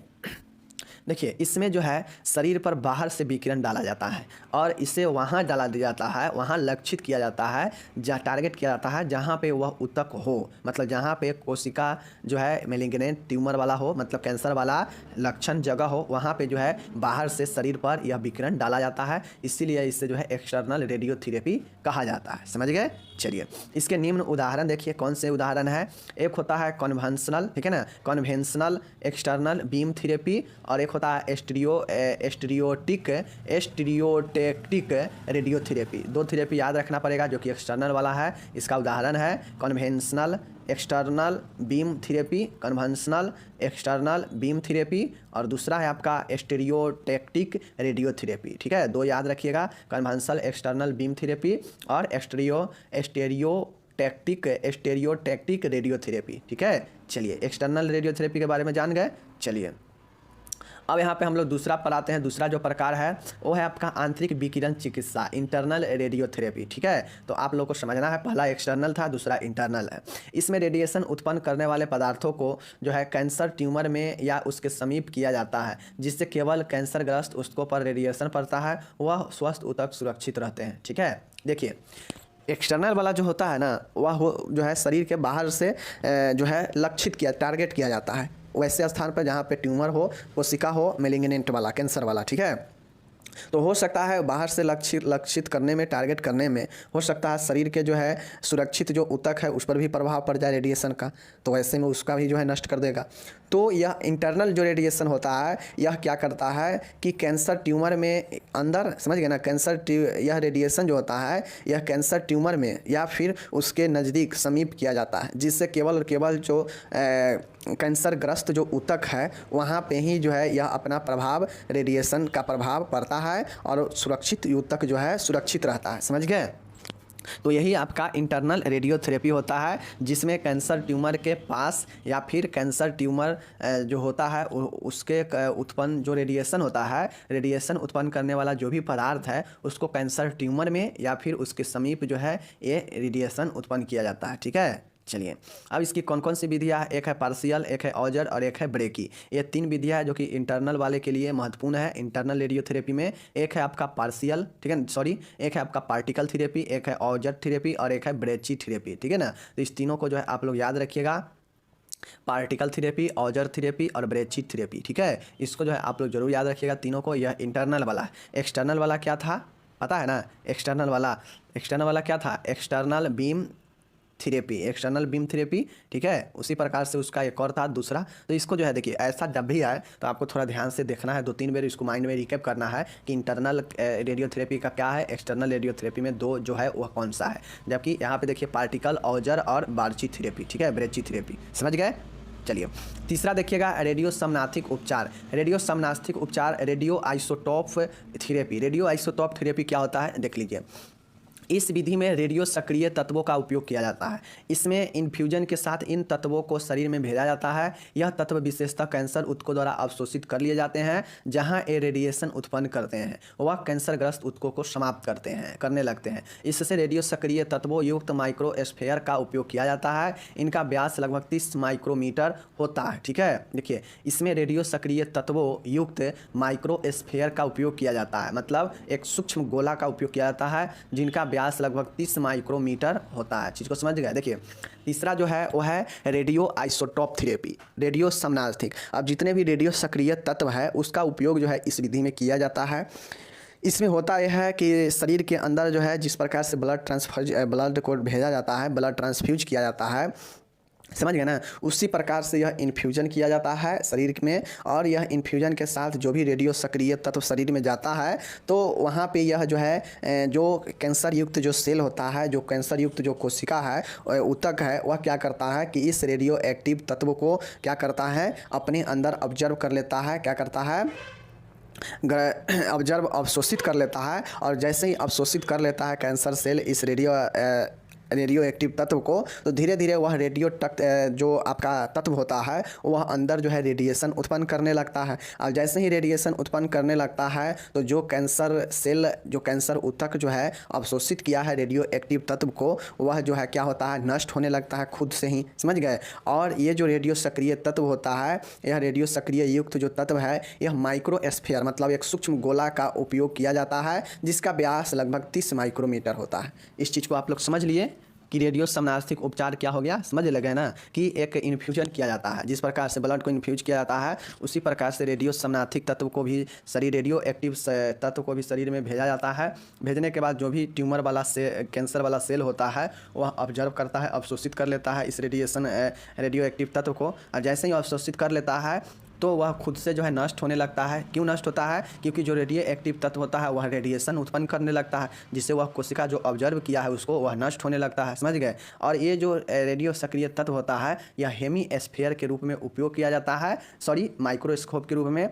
[SPEAKER 2] देखिए इसमें जो है शरीर पर बाहर से विकिरण डाला जाता है और इसे वहाँ डाला दिया जाता है, वहाँ लक्षित किया जाता है, जहाँ टारगेट किया जाता है जहाँ पे वह उत्तक हो, मतलब जहाँ पे कोशिका जो है मेलिग्नेंट ट्यूमर वाला हो, मतलब कैंसर वाला लक्षण जगह हो, वहाँ पे जो है बाहर से शरीर पर यह विकिरण डाला जाता है, इसीलिए इसे जो है एक्सटर्नल रेडियोथेरेपी कहा जाता है, समझ गए। चलिए, इसके निम्न उदाहरण देखिए, कौन से उदाहरण है। एक होता है कन्वेंशनल, ठीक है ना, कन्वेंशनल एक्सटर्नल बीम थेरेपी, और एक होता है स्टीरियोटेक्टिक रेडियोथेरेपी। दो थेरेपी याद रखना पड़ेगा जो कि एक्सटर्नल वाला है। इसका उदाहरण है conventional external beam therapy, conventional external beam therapy, और दूसरा है आपका स्टीरियोटेक्टिक रेडियोथेरेपी, ठीक है। दो याद रखिएगा, कन्वेंशनल एक्सटर्नल बीम थेरेपी और स्टीरियोटेक्टिक रेडियोथेरेपी, ठीक है। चलिए, एक्सटर्नल रेडियोथेरेपी के बारे में जान गए। चलिए, अब यहाँ पे हम लोग दूसरा पर आते हैं। दूसरा जो प्रकार है वो है आपका आंतरिक विकिरण चिकित्सा, इंटरनल रेडियोथेरेपी, ठीक है। तो आप लोग को समझना है, पहला एक्सटर्नल था, दूसरा इंटरनल है। इसमें रेडिएशन उत्पन्न करने वाले पदार्थों को जो है कैंसर ट्यूमर में या उसके समीप किया जाता है, जिससे केवल कैंसरग्रस्त उसको पर रेडिएशन पड़ता है, वह स्वस्थ ऊतक सुरक्षित रहते हैं, ठीक है। देखिए, एक्सटर्नल वाला जो होता है ना, वह जो है शरीर के बाहर से जो है लक्षित किया, टारगेट किया जाता है वैसे स्थान पर जहाँ पे ट्यूमर हो, कोशिका हो, मेलिग्नेंट वाला, कैंसर वाला, ठीक है। तो हो सकता है बाहर से लक्षित करने में, टारगेट करने में हो सकता है शरीर के जो है सुरक्षित जो ऊतक है उस पर भी प्रभाव पड़ जाए रेडिएशन का, तो वैसे में उसका भी जो है नष्ट कर देगा। तो यह इंटरनल जो रेडिएशन होता है यह क्या करता है कि कैंसर ट्यूमर में अंदर, समझ गए ना, यह रेडिएशन जो होता है यह कैंसर ट्यूमर में या फिर उसके नज़दीक समीप किया जाता है, जिससे केवल और केवल जो कैंसरग्रस्त जो ऊतक है वहाँ पे ही जो है यह अपना प्रभाव, रेडिएशन का प्रभाव पड़ता है और सुरक्षित ऊतक जो है सुरक्षित रहता है, समझ गए। तो यही आपका इंटरनल रेडियोथेरेपी होता है, जिसमें कैंसर ट्यूमर के पास या फिर कैंसर ट्यूमर जो होता है उसके उत्पन्न जो रेडिएशन होता है, रेडिएशन उत्पन्न करने वाला जो भी पदार्थ है उसको कैंसर ट्यूमर में या फिर उसके समीप जो है ये रेडिएशन उत्पन्न किया जाता है, ठीक है। चलिए, अब इसकी कौन कौन सी विधियाँ है? एक है पार्शियल, एक है ऑजर और एक है ब्रेकी। ये तीन विधियाँ है जो कि इंटरनल वाले के लिए महत्वपूर्ण है इंटरनल रेडियोथेरेपी में। एक है आपका पार्शियल, ठीक है, सॉरी, एक है आपका पार्टिकल थेरेपी, एक है ऑजर थेरेपी और एक है ब्रेची थेरेपी, ठीक है ना। तो इस तीनों को जो है आप लोग याद रखिएगा, पार्टिकल थेरेपी, ऑजर थेरेपी और ब्रेची थेरेपी, ठीक है। इसको जो है आप लोग जरूर याद रखिएगा तीनों को। यह इंटरनल वाला है। एक्सटर्नल वाला क्या था पता है ना? एक्सटर्नल वाला क्या था? External beam therapy, external beam therapy, ठीक है। उसी प्रकार से उसका एक और था दूसरा। तो इसको जो है देखिए, ऐसा जब भी आए तो आपको थोड़ा ध्यान से देखना है, 2-3 बार इसको माइंड में रिकैप करना है कि इंटरनल रेडियोथेरेपी का क्या है, एक्सटर्नल रेडियोथेरेपी में दो जो है वह कौन सा है। जबकि यहाँ पे देखिए पार्टिकल, ऑजर और ब्रेची थेरेपी, ठीक है, ब्रेची थेरेपी, समझ गए। चलिए, तीसरा देखिएगा रेडियो समनाथिक उपचार। रेडियो समनाथिक उपचार, radio isotope therapy. Radio isotope therapy क्या होता है देख लीजिए। इस विधि में रेडियो सक्रिय तत्वों का उपयोग किया जाता है। इसमें इन्फ्यूजन के साथ इन तत्वों को शरीर में भेजा जाता है। यह तत्व विशेषतः कैंसर ऊतकों द्वारा अवशोषित कर लिए जाते हैं। जहां ये रेडिएशन उत्पन्न करते हैं वह कैंसरग्रस्त ऊतकों को समाप्त करने लगते हैं। इससे रेडियो सक्रिय तत्वों युक्त माइक्रोस्फेयर का उपयोग किया जाता है। इनका व्यास लगभग 30 माइक्रोमीटर होता है। ठीक है, देखिए इसमें रेडियो सक्रिय तत्वों युक्त माइक्रोस्फेयर का उपयोग किया जाता है, मतलब एक सूक्ष्म गोला का उपयोग किया जाता है जिनका व्यास लगभग 30 माइक्रोमीटर होता है। चीज़ को समझ गए। देखिए तीसरा जो है वो है रेडियो आइसोटोप थेरेपी, रेडियो समनार्थिक। अब जितने भी रेडियो सक्रिय तत्व है उसका उपयोग जो है इस विधि में किया जाता है। इसमें होता यह है कि शरीर के अंदर जो है जिस प्रकार से ब्लड को भेजा जाता है, ब्लड ट्रांसफ्यूज किया जाता है, समझ गए ना, उसी प्रकार से यह इन्फ्यूजन किया जाता है शरीर में। और यह इन्फ्यूजन के साथ जो भी रेडियो सक्रिय तत्व शरीर में जाता है तो वहाँ पे यह जो है जो कैंसर युक्त जो सेल होता है, जो कैंसर युक्त जो कोशिका है, ऊतक है, वह क्या करता है कि इस रेडियो एक्टिव तत्व को क्या करता है अपने अंदर ऑब्जर्व कर लेता है, क्या करता है अवशोषित कर लेता है। और जैसे ही अवशोषित कर लेता है कैंसर सेल इस रेडियो एक्टिव तत्व को, तो धीरे धीरे वह जो आपका तत्व होता है वह अंदर जो है रेडिएशन उत्पन्न करने लगता है। और जैसे ही रेडिएशन उत्पन्न करने लगता है तो जो कैंसर सेल, जो कैंसर ऊतक जो है अवशोषित किया है रेडियो एक्टिव तत्व को, वह जो है क्या होता है नष्ट होने लगता है खुद से ही, समझ गए। और ये जो रेडियो सक्रिय तत्व होता है, यह रेडियो सक्रिय युक्त जो तत्व है यह माइक्रोस्फीयर मतलब एक सूक्ष्म गोला का उपयोग किया जाता है जिसका व्यास लगभग 30 माइक्रोमीटर होता है। इस चीज़ को आप लोग समझ लिए कि रेडियो समनार्थिक उपचार क्या हो गया, समझ लगे ना, कि एक इन्फ्यूजन किया जाता है। जिस प्रकार से ब्लड को इन्फ्यूज किया जाता है उसी प्रकार से रेडियो समनार्थिक तत्व को भी रेडियो एक्टिव तत्व को भी शरीर में भेजा जाता है। भेजने के बाद जो भी ट्यूमर वाला कैंसर वाला सेल होता है वह ऑब्जर्व करता है, अवशोषित कर लेता है इस रेडियो एक्टिव तत्व को। और जैसे ही अवशोषित कर लेता है तो वह खुद से जो है नष्ट होने लगता है। क्यों नष्ट होता है? क्योंकि जो रेडियो एक्टिव तत्व होता है वह रेडिएशन उत्पन्न करने लगता है जिससे वह कोशिका जो ऑब्जर्व किया है उसको वह नष्ट होने लगता है, समझ गए। और ये जो रेडियो सक्रिय तत्व होता है यह हेमीस्फीयर के रूप में उपयोग किया जाता है, माइक्रोस्कोप के रूप में,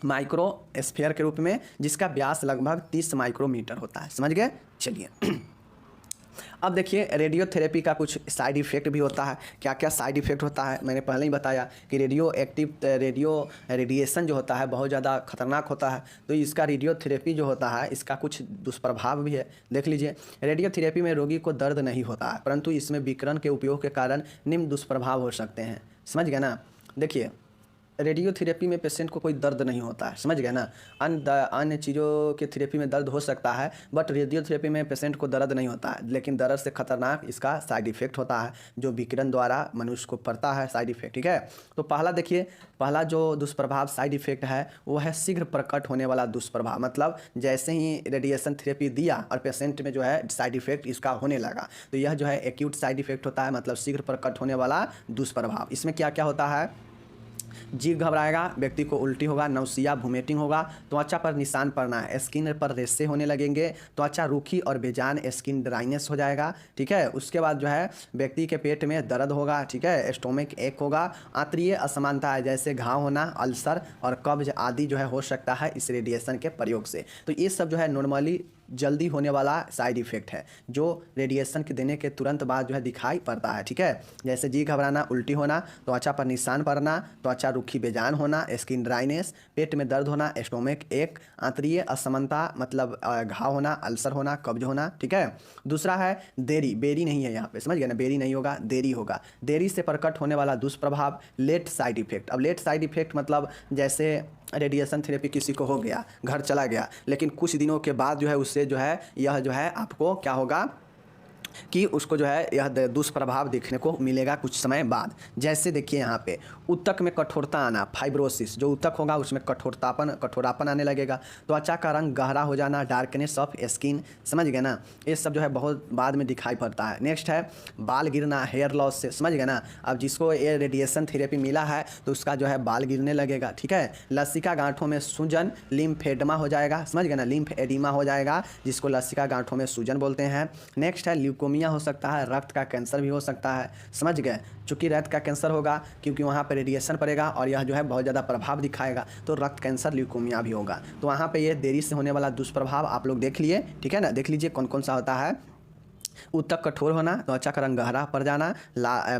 [SPEAKER 2] माइक्रोस्फीयर के रूप में, जिसका व्यास लगभग 30 माइक्रोमीटर होता है, समझ गए। चलिए अब देखिए रेडियोथेरेपी का कुछ साइड इफ़ेक्ट भी होता है। क्या क्या साइड इफ़ेक्ट होता है मैंने पहले ही बताया कि रेडिएशन जो होता है बहुत ज़्यादा खतरनाक होता है। तो इसका रेडियोथेरेपी जो होता है इसका कुछ दुष्प्रभाव भी है, देख लीजिए। रेडियोथेरेपी में रोगी को दर्द नहीं होता है परंतु इसमें विकिरण के उपयोग के कारण निम्न दुष्प्रभाव हो सकते हैं, समझ गए ना। देखिए रेडियोथेरेपी में पेशेंट को कोई दर्द नहीं होता है, समझ गए ना। अन्य चीज़ों के थेरेपी में दर्द हो सकता है बट रेडियोथेरेपी में पेशेंट को दर्द नहीं होता है। लेकिन दर्द से खतरनाक इसका साइड इफ़ेक्ट होता है जो विकिरण द्वारा मनुष्य को पड़ता है, साइड इफ़ेक्ट, ठीक है। तो पहला जो दुष्प्रभाव साइड इफ़ेक्ट है वो है शीघ्र प्रकट होने वाला दुष्प्रभाव। मतलब जैसे ही रेडिएशन थेरेपी दिया और पेशेंट में जो है साइड इफ़ेक्ट इसका होने लगा तो यह जो है एक्यूट साइड इफ़ेक्ट होता है, मतलब शीघ्र प्रकट होने वाला दुष्प्रभाव। इसमें क्या क्या होता है? जीभ घबराएगा, व्यक्ति को उल्टी होगा, नौसिया वोमिटिंग होगा, त्वचा पर निशान पड़ना है, स्किन पर रेशे होने लगेंगे, त्वचा रूखी और बेजान, स्किन ड्राइनेस हो जाएगा, ठीक है। उसके बाद जो है व्यक्ति के पेट में दर्द होगा, ठीक है, स्टोमक एक होगा, आंतरीय असमानता है जैसे घाव होना, अल्सर और कब्ज आदि जो है हो सकता है इस रेडिएशन के प्रयोग से। तो ये सब जो है नॉर्मली जल्दी होने वाला साइड इफ़ेक्ट है जो रेडिएशन के देने के तुरंत बाद जो है दिखाई पड़ता है, ठीक है। जैसे जी घबराना, उल्टी होना, त्वचा पर निशान पड़ना, त्वचा रूखी बेजान होना, स्किन ड्राइनेस, पेट में दर्द होना, स्टोमक एक, आंतरीय असमानता मतलब घाव होना, अल्सर होना, कब्ज होना, ठीक है। दूसरा है बेरी नहीं है यहाँ पे, समझ गए ना, बेरी नहीं होगा, देरी होगा। देरी से प्रकट होने वाला दुष्प्रभाव लेट साइड इफ़ेक्ट। अब लेट साइड इफ़ेक्ट मतलब जैसे रेडिएशन थेरेपी किसी को हो गया, घर चला गया, लेकिन कुछ दिनों के बाद जो है उससे जो है यह जो है आपको क्या होगा कि उसको जो है यह दुष्प्रभाव देखने को मिलेगा कुछ समय बाद। जैसे देखिए यहाँ पे ऊतक में कठोरता आना, फाइब्रोसिस, जो ऊतक होगा उसमें कठोरापन आने लगेगा, त्वचा का रंग गहरा हो जाना, डार्कनेस ऑफ स्किन, समझ गए ना। ये सब जो है बहुत बाद में दिखाई पड़ता है। नेक्स्ट है बाल गिरना, हेयर लॉस से, समझ गए ना। अब जिसको ये रेडिएशन थेरेपी मिला है तो उसका जो है बाल गिरने लगेगा, ठीक है। लसिका गांठों में सूजन, लिम्फेडमा हो जाएगा, समझ गए ना, लिम्फ एडिमा हो जाएगा जिसको लसिका गांठों में सूजन बोलते हैं। नेक्स्ट है ल्यूकोमिया हो सकता है, रक्त का कैंसर भी हो सकता है, समझ गए। चूँकि रक्त का कैंसर होगा क्योंकि वहाँ पे रेडिएशन पड़ेगा और यह जो है बहुत ज़्यादा प्रभाव दिखाएगा, तो रक्त कैंसर ल्यूकोमिया भी होगा। तो वहाँ पे ये देरी से होने वाला दुष्प्रभाव आप लोग देख लिए, ठीक है ना। देख लीजिए कौन कौन सा होता है। ऊतक कठोर होना, त्वचा का रंग गहरा पड़ जाना,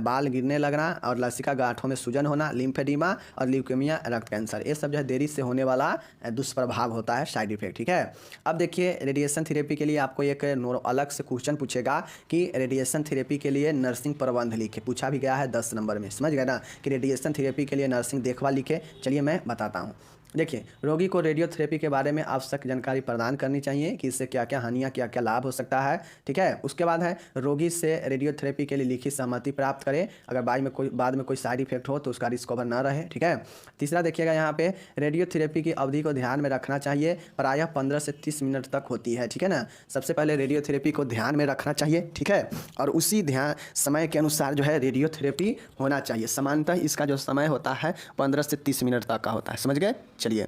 [SPEAKER 2] बाल गिरने लगना और लसिका गांठों में सूजन होना, लिम्फेडिमा और ल्यूकेमिया, रक्त कैंसर, ये सब जो है देरी से होने वाला दुष्प्रभाव होता है, साइड इफेक्ट, ठीक है। अब देखिए रेडिएशन थेरेपी के लिए आपको एक अलग से क्वेश्चन पूछेगा कि रेडिएशन थेरेपी के लिए नर्सिंग प्रबंध लिखे, पूछा भी गया है 10 नंबर में, समझ गए ना, कि रेडिएशन थेरेपी के लिए नर्सिंग देखभाल लिखे। चलिए मैं बताता हूँ। देखिए, रोगी को रेडियोथेरेपी के बारे में आवश्यक जानकारी प्रदान करनी चाहिए कि इससे क्या क्या हानियाँ, क्या क्या लाभ हो सकता है, ठीक है। उसके बाद है रोगी से रेडियोथेरेपी के लिए लिखित सहमति प्राप्त करें, अगर बाद में कोई साइड इफेक्ट हो तो उसका रिस्क कवर ना रहे, ठीक है। तीसरा देखिएगा यहाँ पे रेडियोथेरेपी की अवधि को ध्यान में रखना चाहिए, प्रायः 15 से 30 मिनट तक होती है, ठीक है ना। सबसे पहले रेडियोथेरेपी को ध्यान में रखना चाहिए, ठीक है, और उसी ध्यान समय के अनुसार जो है रेडियोथेरेपी होना चाहिए। सामान्यतः इसका जो समय होता है 15 से 30 मिनट तक का होता है, समझ गए। चलिए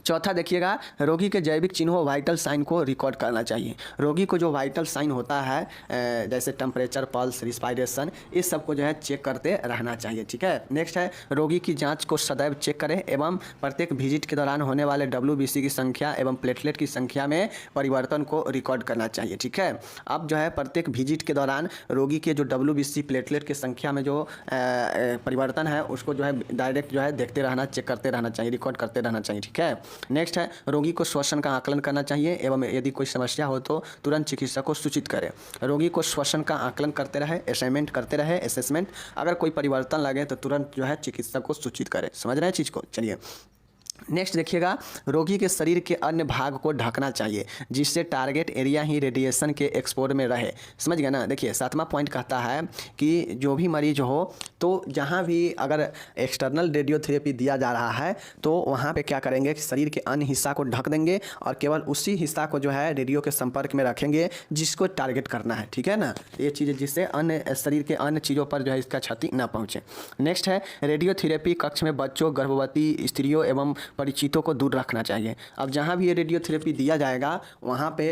[SPEAKER 2] चौथा देखिएगा, रोगी के जैविक चिन्हों वाइटल साइन को रिकॉर्ड करना चाहिए। रोगी को जो वाइटल साइन होता है जैसे टेम्परेचर, पल्स, रिस्पायरेशन, इस सब को जो है चेक करते रहना चाहिए, ठीक है। नेक्स्ट है रोगी की जांच को सदैव चेक करें एवं प्रत्येक विजिट के दौरान होने वाले WBC की संख्या एवं प्लेटलेट की संख्या में परिवर्तन को रिकॉर्ड करना चाहिए, ठीक है। अब जो है प्रत्येक विजिट के दौरान रोगी के जो WBC प्लेटलेट की संख्या में जो परिवर्तन है उसको जो है डायरेक्ट जो है देखते रहना, चेक करते रहना चाहिए, रिकॉर्ड करते रहना चाहिए, ठीक है। नेक्स्ट है रोगी को श्वसन का आकलन करना चाहिए एवं यदि कोई समस्या हो तो तुरंत चिकित्सक को सूचित करें। रोगी को श्वसन का आकलन करते रहे, असेसमेंट करते रहे, असेसमेंट, अगर कोई परिवर्तन लगे तो तुरंत जो है चिकित्सक को सूचित करें, समझ रहे हैं चीज़ को। चलिए नेक्स्ट देखिएगा, रोगी के शरीर के अन्य भाग को ढकना चाहिए जिससे टारगेट एरिया ही रेडिएशन के एक्सपोर में रहे, समझ गए ना। देखिए 7वां पॉइंट कहता है कि जो भी मरीज हो तो जहाँ भी अगर एक्सटर्नल रेडियोथेरेपी दिया जा रहा है तो वहाँ पे क्या करेंगे कि शरीर के अन्य हिस्सा को ढक देंगे और केवल उसी हिस्सा को जो है रेडियो के संपर्क में रखेंगे जिसको टारगेट करना है, ठीक है ना। ये चीज़ें जिससे अन्य शरीर के अन्य चीज़ों पर जो है इसका क्षति ना पहुँचे। नेक्स्ट है रेडियोथेरेपी कक्ष में बच्चों, गर्भवती स्त्रियों एवं परिचितों को दूर रखना चाहिए। अब जहाँ भी ये रेडियोथेरेपी दिया जाएगा वहाँ पे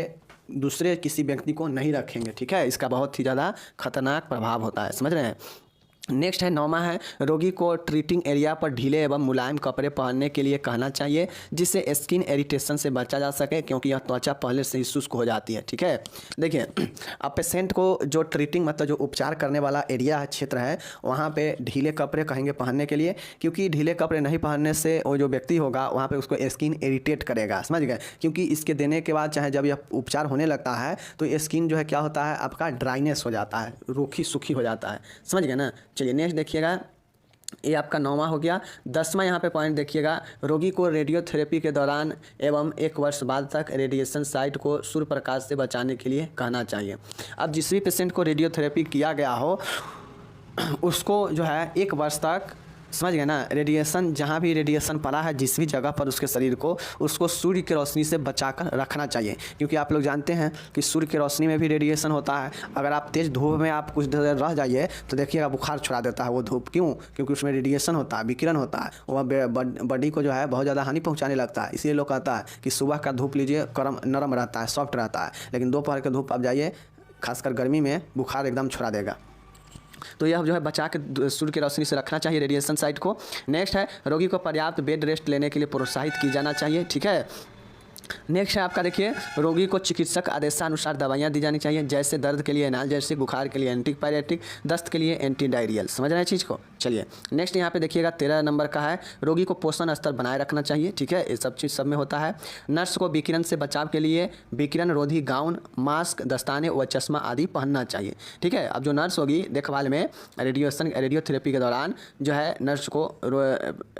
[SPEAKER 2] दूसरे किसी व्यक्ति को नहीं रखेंगे, ठीक है, इसका बहुत ही ज़्यादा खतरनाक प्रभाव होता है, समझ रहे हैं। नेक्स्ट है 9वां है रोगी को ट्रीटिंग एरिया पर ढीले एवं मुलायम कपड़े पहनने के लिए कहना चाहिए जिससे स्किन इरिटेशन से बचा जा सके क्योंकि यह त्वचा पहले से ही शुष्क हो जाती है, ठीक है। देखिए अब पेशेंट को जो ट्रीटिंग मतलब जो उपचार करने वाला एरिया है, क्षेत्र है, वहाँ पे ढीले कपड़े कहेंगे पहनने के लिए, क्योंकि ढीले कपड़े नहीं पहनने से वो जो व्यक्ति होगा वहाँ पर उसको स्किन इरिटेट करेगा, समझ गए। क्योंकि इसके देने के बाद चाहे जब यह उपचार होने लगता है तो स्किन जो है क्या होता है आपका ड्राइनेस हो जाता है, रूखी सूखी हो जाता है, समझ गए ना। चलिए नेक्स्ट देखिएगा, ये आपका 9वां हो गया। 10वां यहाँ पे पॉइंट देखिएगा, रोगी को रेडियोथेरेपी के दौरान एवं 1 वर्ष बाद तक रेडिएशन साइट को सूर्य प्रकाश से बचाने के लिए कहना चाहिए। अब जिस भी पेशेंट को रेडियोथेरेपी किया गया हो उसको जो है 1 वर्ष तक, समझ गए ना, रेडिएशन जहाँ भी रेडिएशन पड़ा है जिस भी जगह पर उसके शरीर को, उसको सूर्य की रोशनी से बचाकर रखना चाहिए। क्योंकि आप लोग जानते हैं कि सूर्य की रोशनी में भी रेडिएशन होता है। अगर आप तेज़ धूप में आप कुछ देर रह जाइए तो देखिएगा बुखार छुड़ा देता है वो धूप, क्यों? क्योंकि उसमें रेडिएशन होता है, विकिरण होता है, वह बॉडी को जो है बहुत ज़्यादा हानि पहुँचाने लगता है। इसलिए लोग कहता है कि सुबह का धूप लीजिए, नरम रहता है, सॉफ्ट रहता है, लेकिन दोपहर का धूप आप जाइए, खासकर गर्मी में बुखार एकदम छुड़ा देगा। तो यह जो है बचा के सूर्य की रोशनी से रखना चाहिए रेडिएशन साइट को। नेक्स्ट है रोगी को पर्याप्त बेड रेस्ट लेने के लिए प्रोत्साहित की जाना चाहिए, ठीक है। नेक्स्ट है आपका देखिए, रोगी को चिकित्सक आदेशानुसार दवाइयाँ दी जानी चाहिए, जैसे दर्द के लिए एनाल्जेसिक, बुखार के लिए एंटीपायरेटिक, दस्त के लिए एंटी डायरियल, समझ रहे हैं चीज़ को। चलिए नेक्स्ट यहाँ पे देखिएगा 13 नंबर का है, रोगी को पोषण स्तर बनाए रखना चाहिए, ठीक है, ये सब चीज़ सब में होता है। नर्स को विकिरण से बचाव के लिए विकिरण रोधी गाउन, मास्क, दस्ताने व चश्मा आदि पहनना चाहिए, ठीक है। अब जो नर्स होगी देखभाल में रेडियोथेरेपी के दौरान जो है नर्स को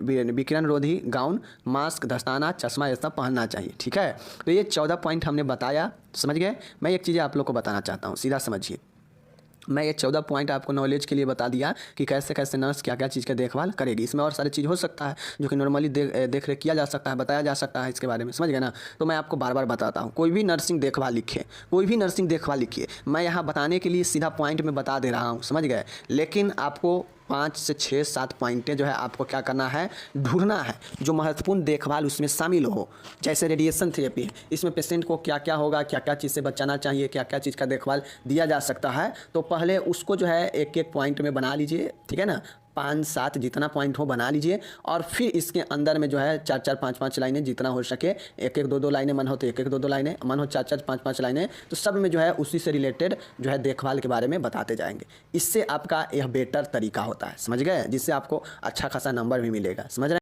[SPEAKER 2] विकिरण रोधी गाउन, मास्क, दस्ताना, चश्मा ये सब पहनना चाहिए, ठीक है। तो ये 14 पॉइंट हमने बताया, समझ गए। मैं एक चीज़ आप लोग को बताना चाहता हूँ, सीधा समझिए। मैं ये 14 पॉइंट आपको नॉलेज के लिए बता दिया कि कैसे कैसे नर्स क्या क्या चीज़ का देखभाल करेगी। इसमें और सारी चीज़ हो सकता है जो कि नॉर्मली देख रेख किया जा सकता है, बताया जा सकता है इसके बारे में, समझ गए ना। तो मैं आपको बार बार बताता हूँ, कोई भी नर्सिंग देखभाल लिखिए, कोई भी नर्सिंग देखभाल लिखिए, मैं यहाँ बताने के लिए सीधा पॉइंट में बता दे रहा हूँ, समझ गए। लेकिन आपको 5 से 6 7 पॉइंटें जो है आपको क्या करना है, ढूंढना है जो महत्वपूर्ण देखभाल उसमें शामिल हो। जैसे रेडिएशन थेरेपी है, इसमें पेशेंट को क्या क्या होगा, क्या क्या चीज़ से बचाना चाहिए, क्या क्या चीज़ का देखभाल दिया जा सकता है। तो पहले उसको जो है एक एक पॉइंट में बना लीजिए, ठीक है ना, 5-7 जितना पॉइंट हो बना लीजिए। और फिर इसके अंदर में जो है 4-4 5-5 लाइनें जितना हो सके, 1-1 2-2 लाइनें मन हो तो 1-1 2-2 लाइनें, मन हो 4-4 5-5 लाइनें, तो सब में जो है उसी से रिलेटेड जो है देखभाल के बारे में बताते जाएंगे। इससे आपका यह बेटर तरीका होता है, समझ गए, जिससे आपको अच्छा खासा नंबर भी मिलेगा। समझ रहे हैं?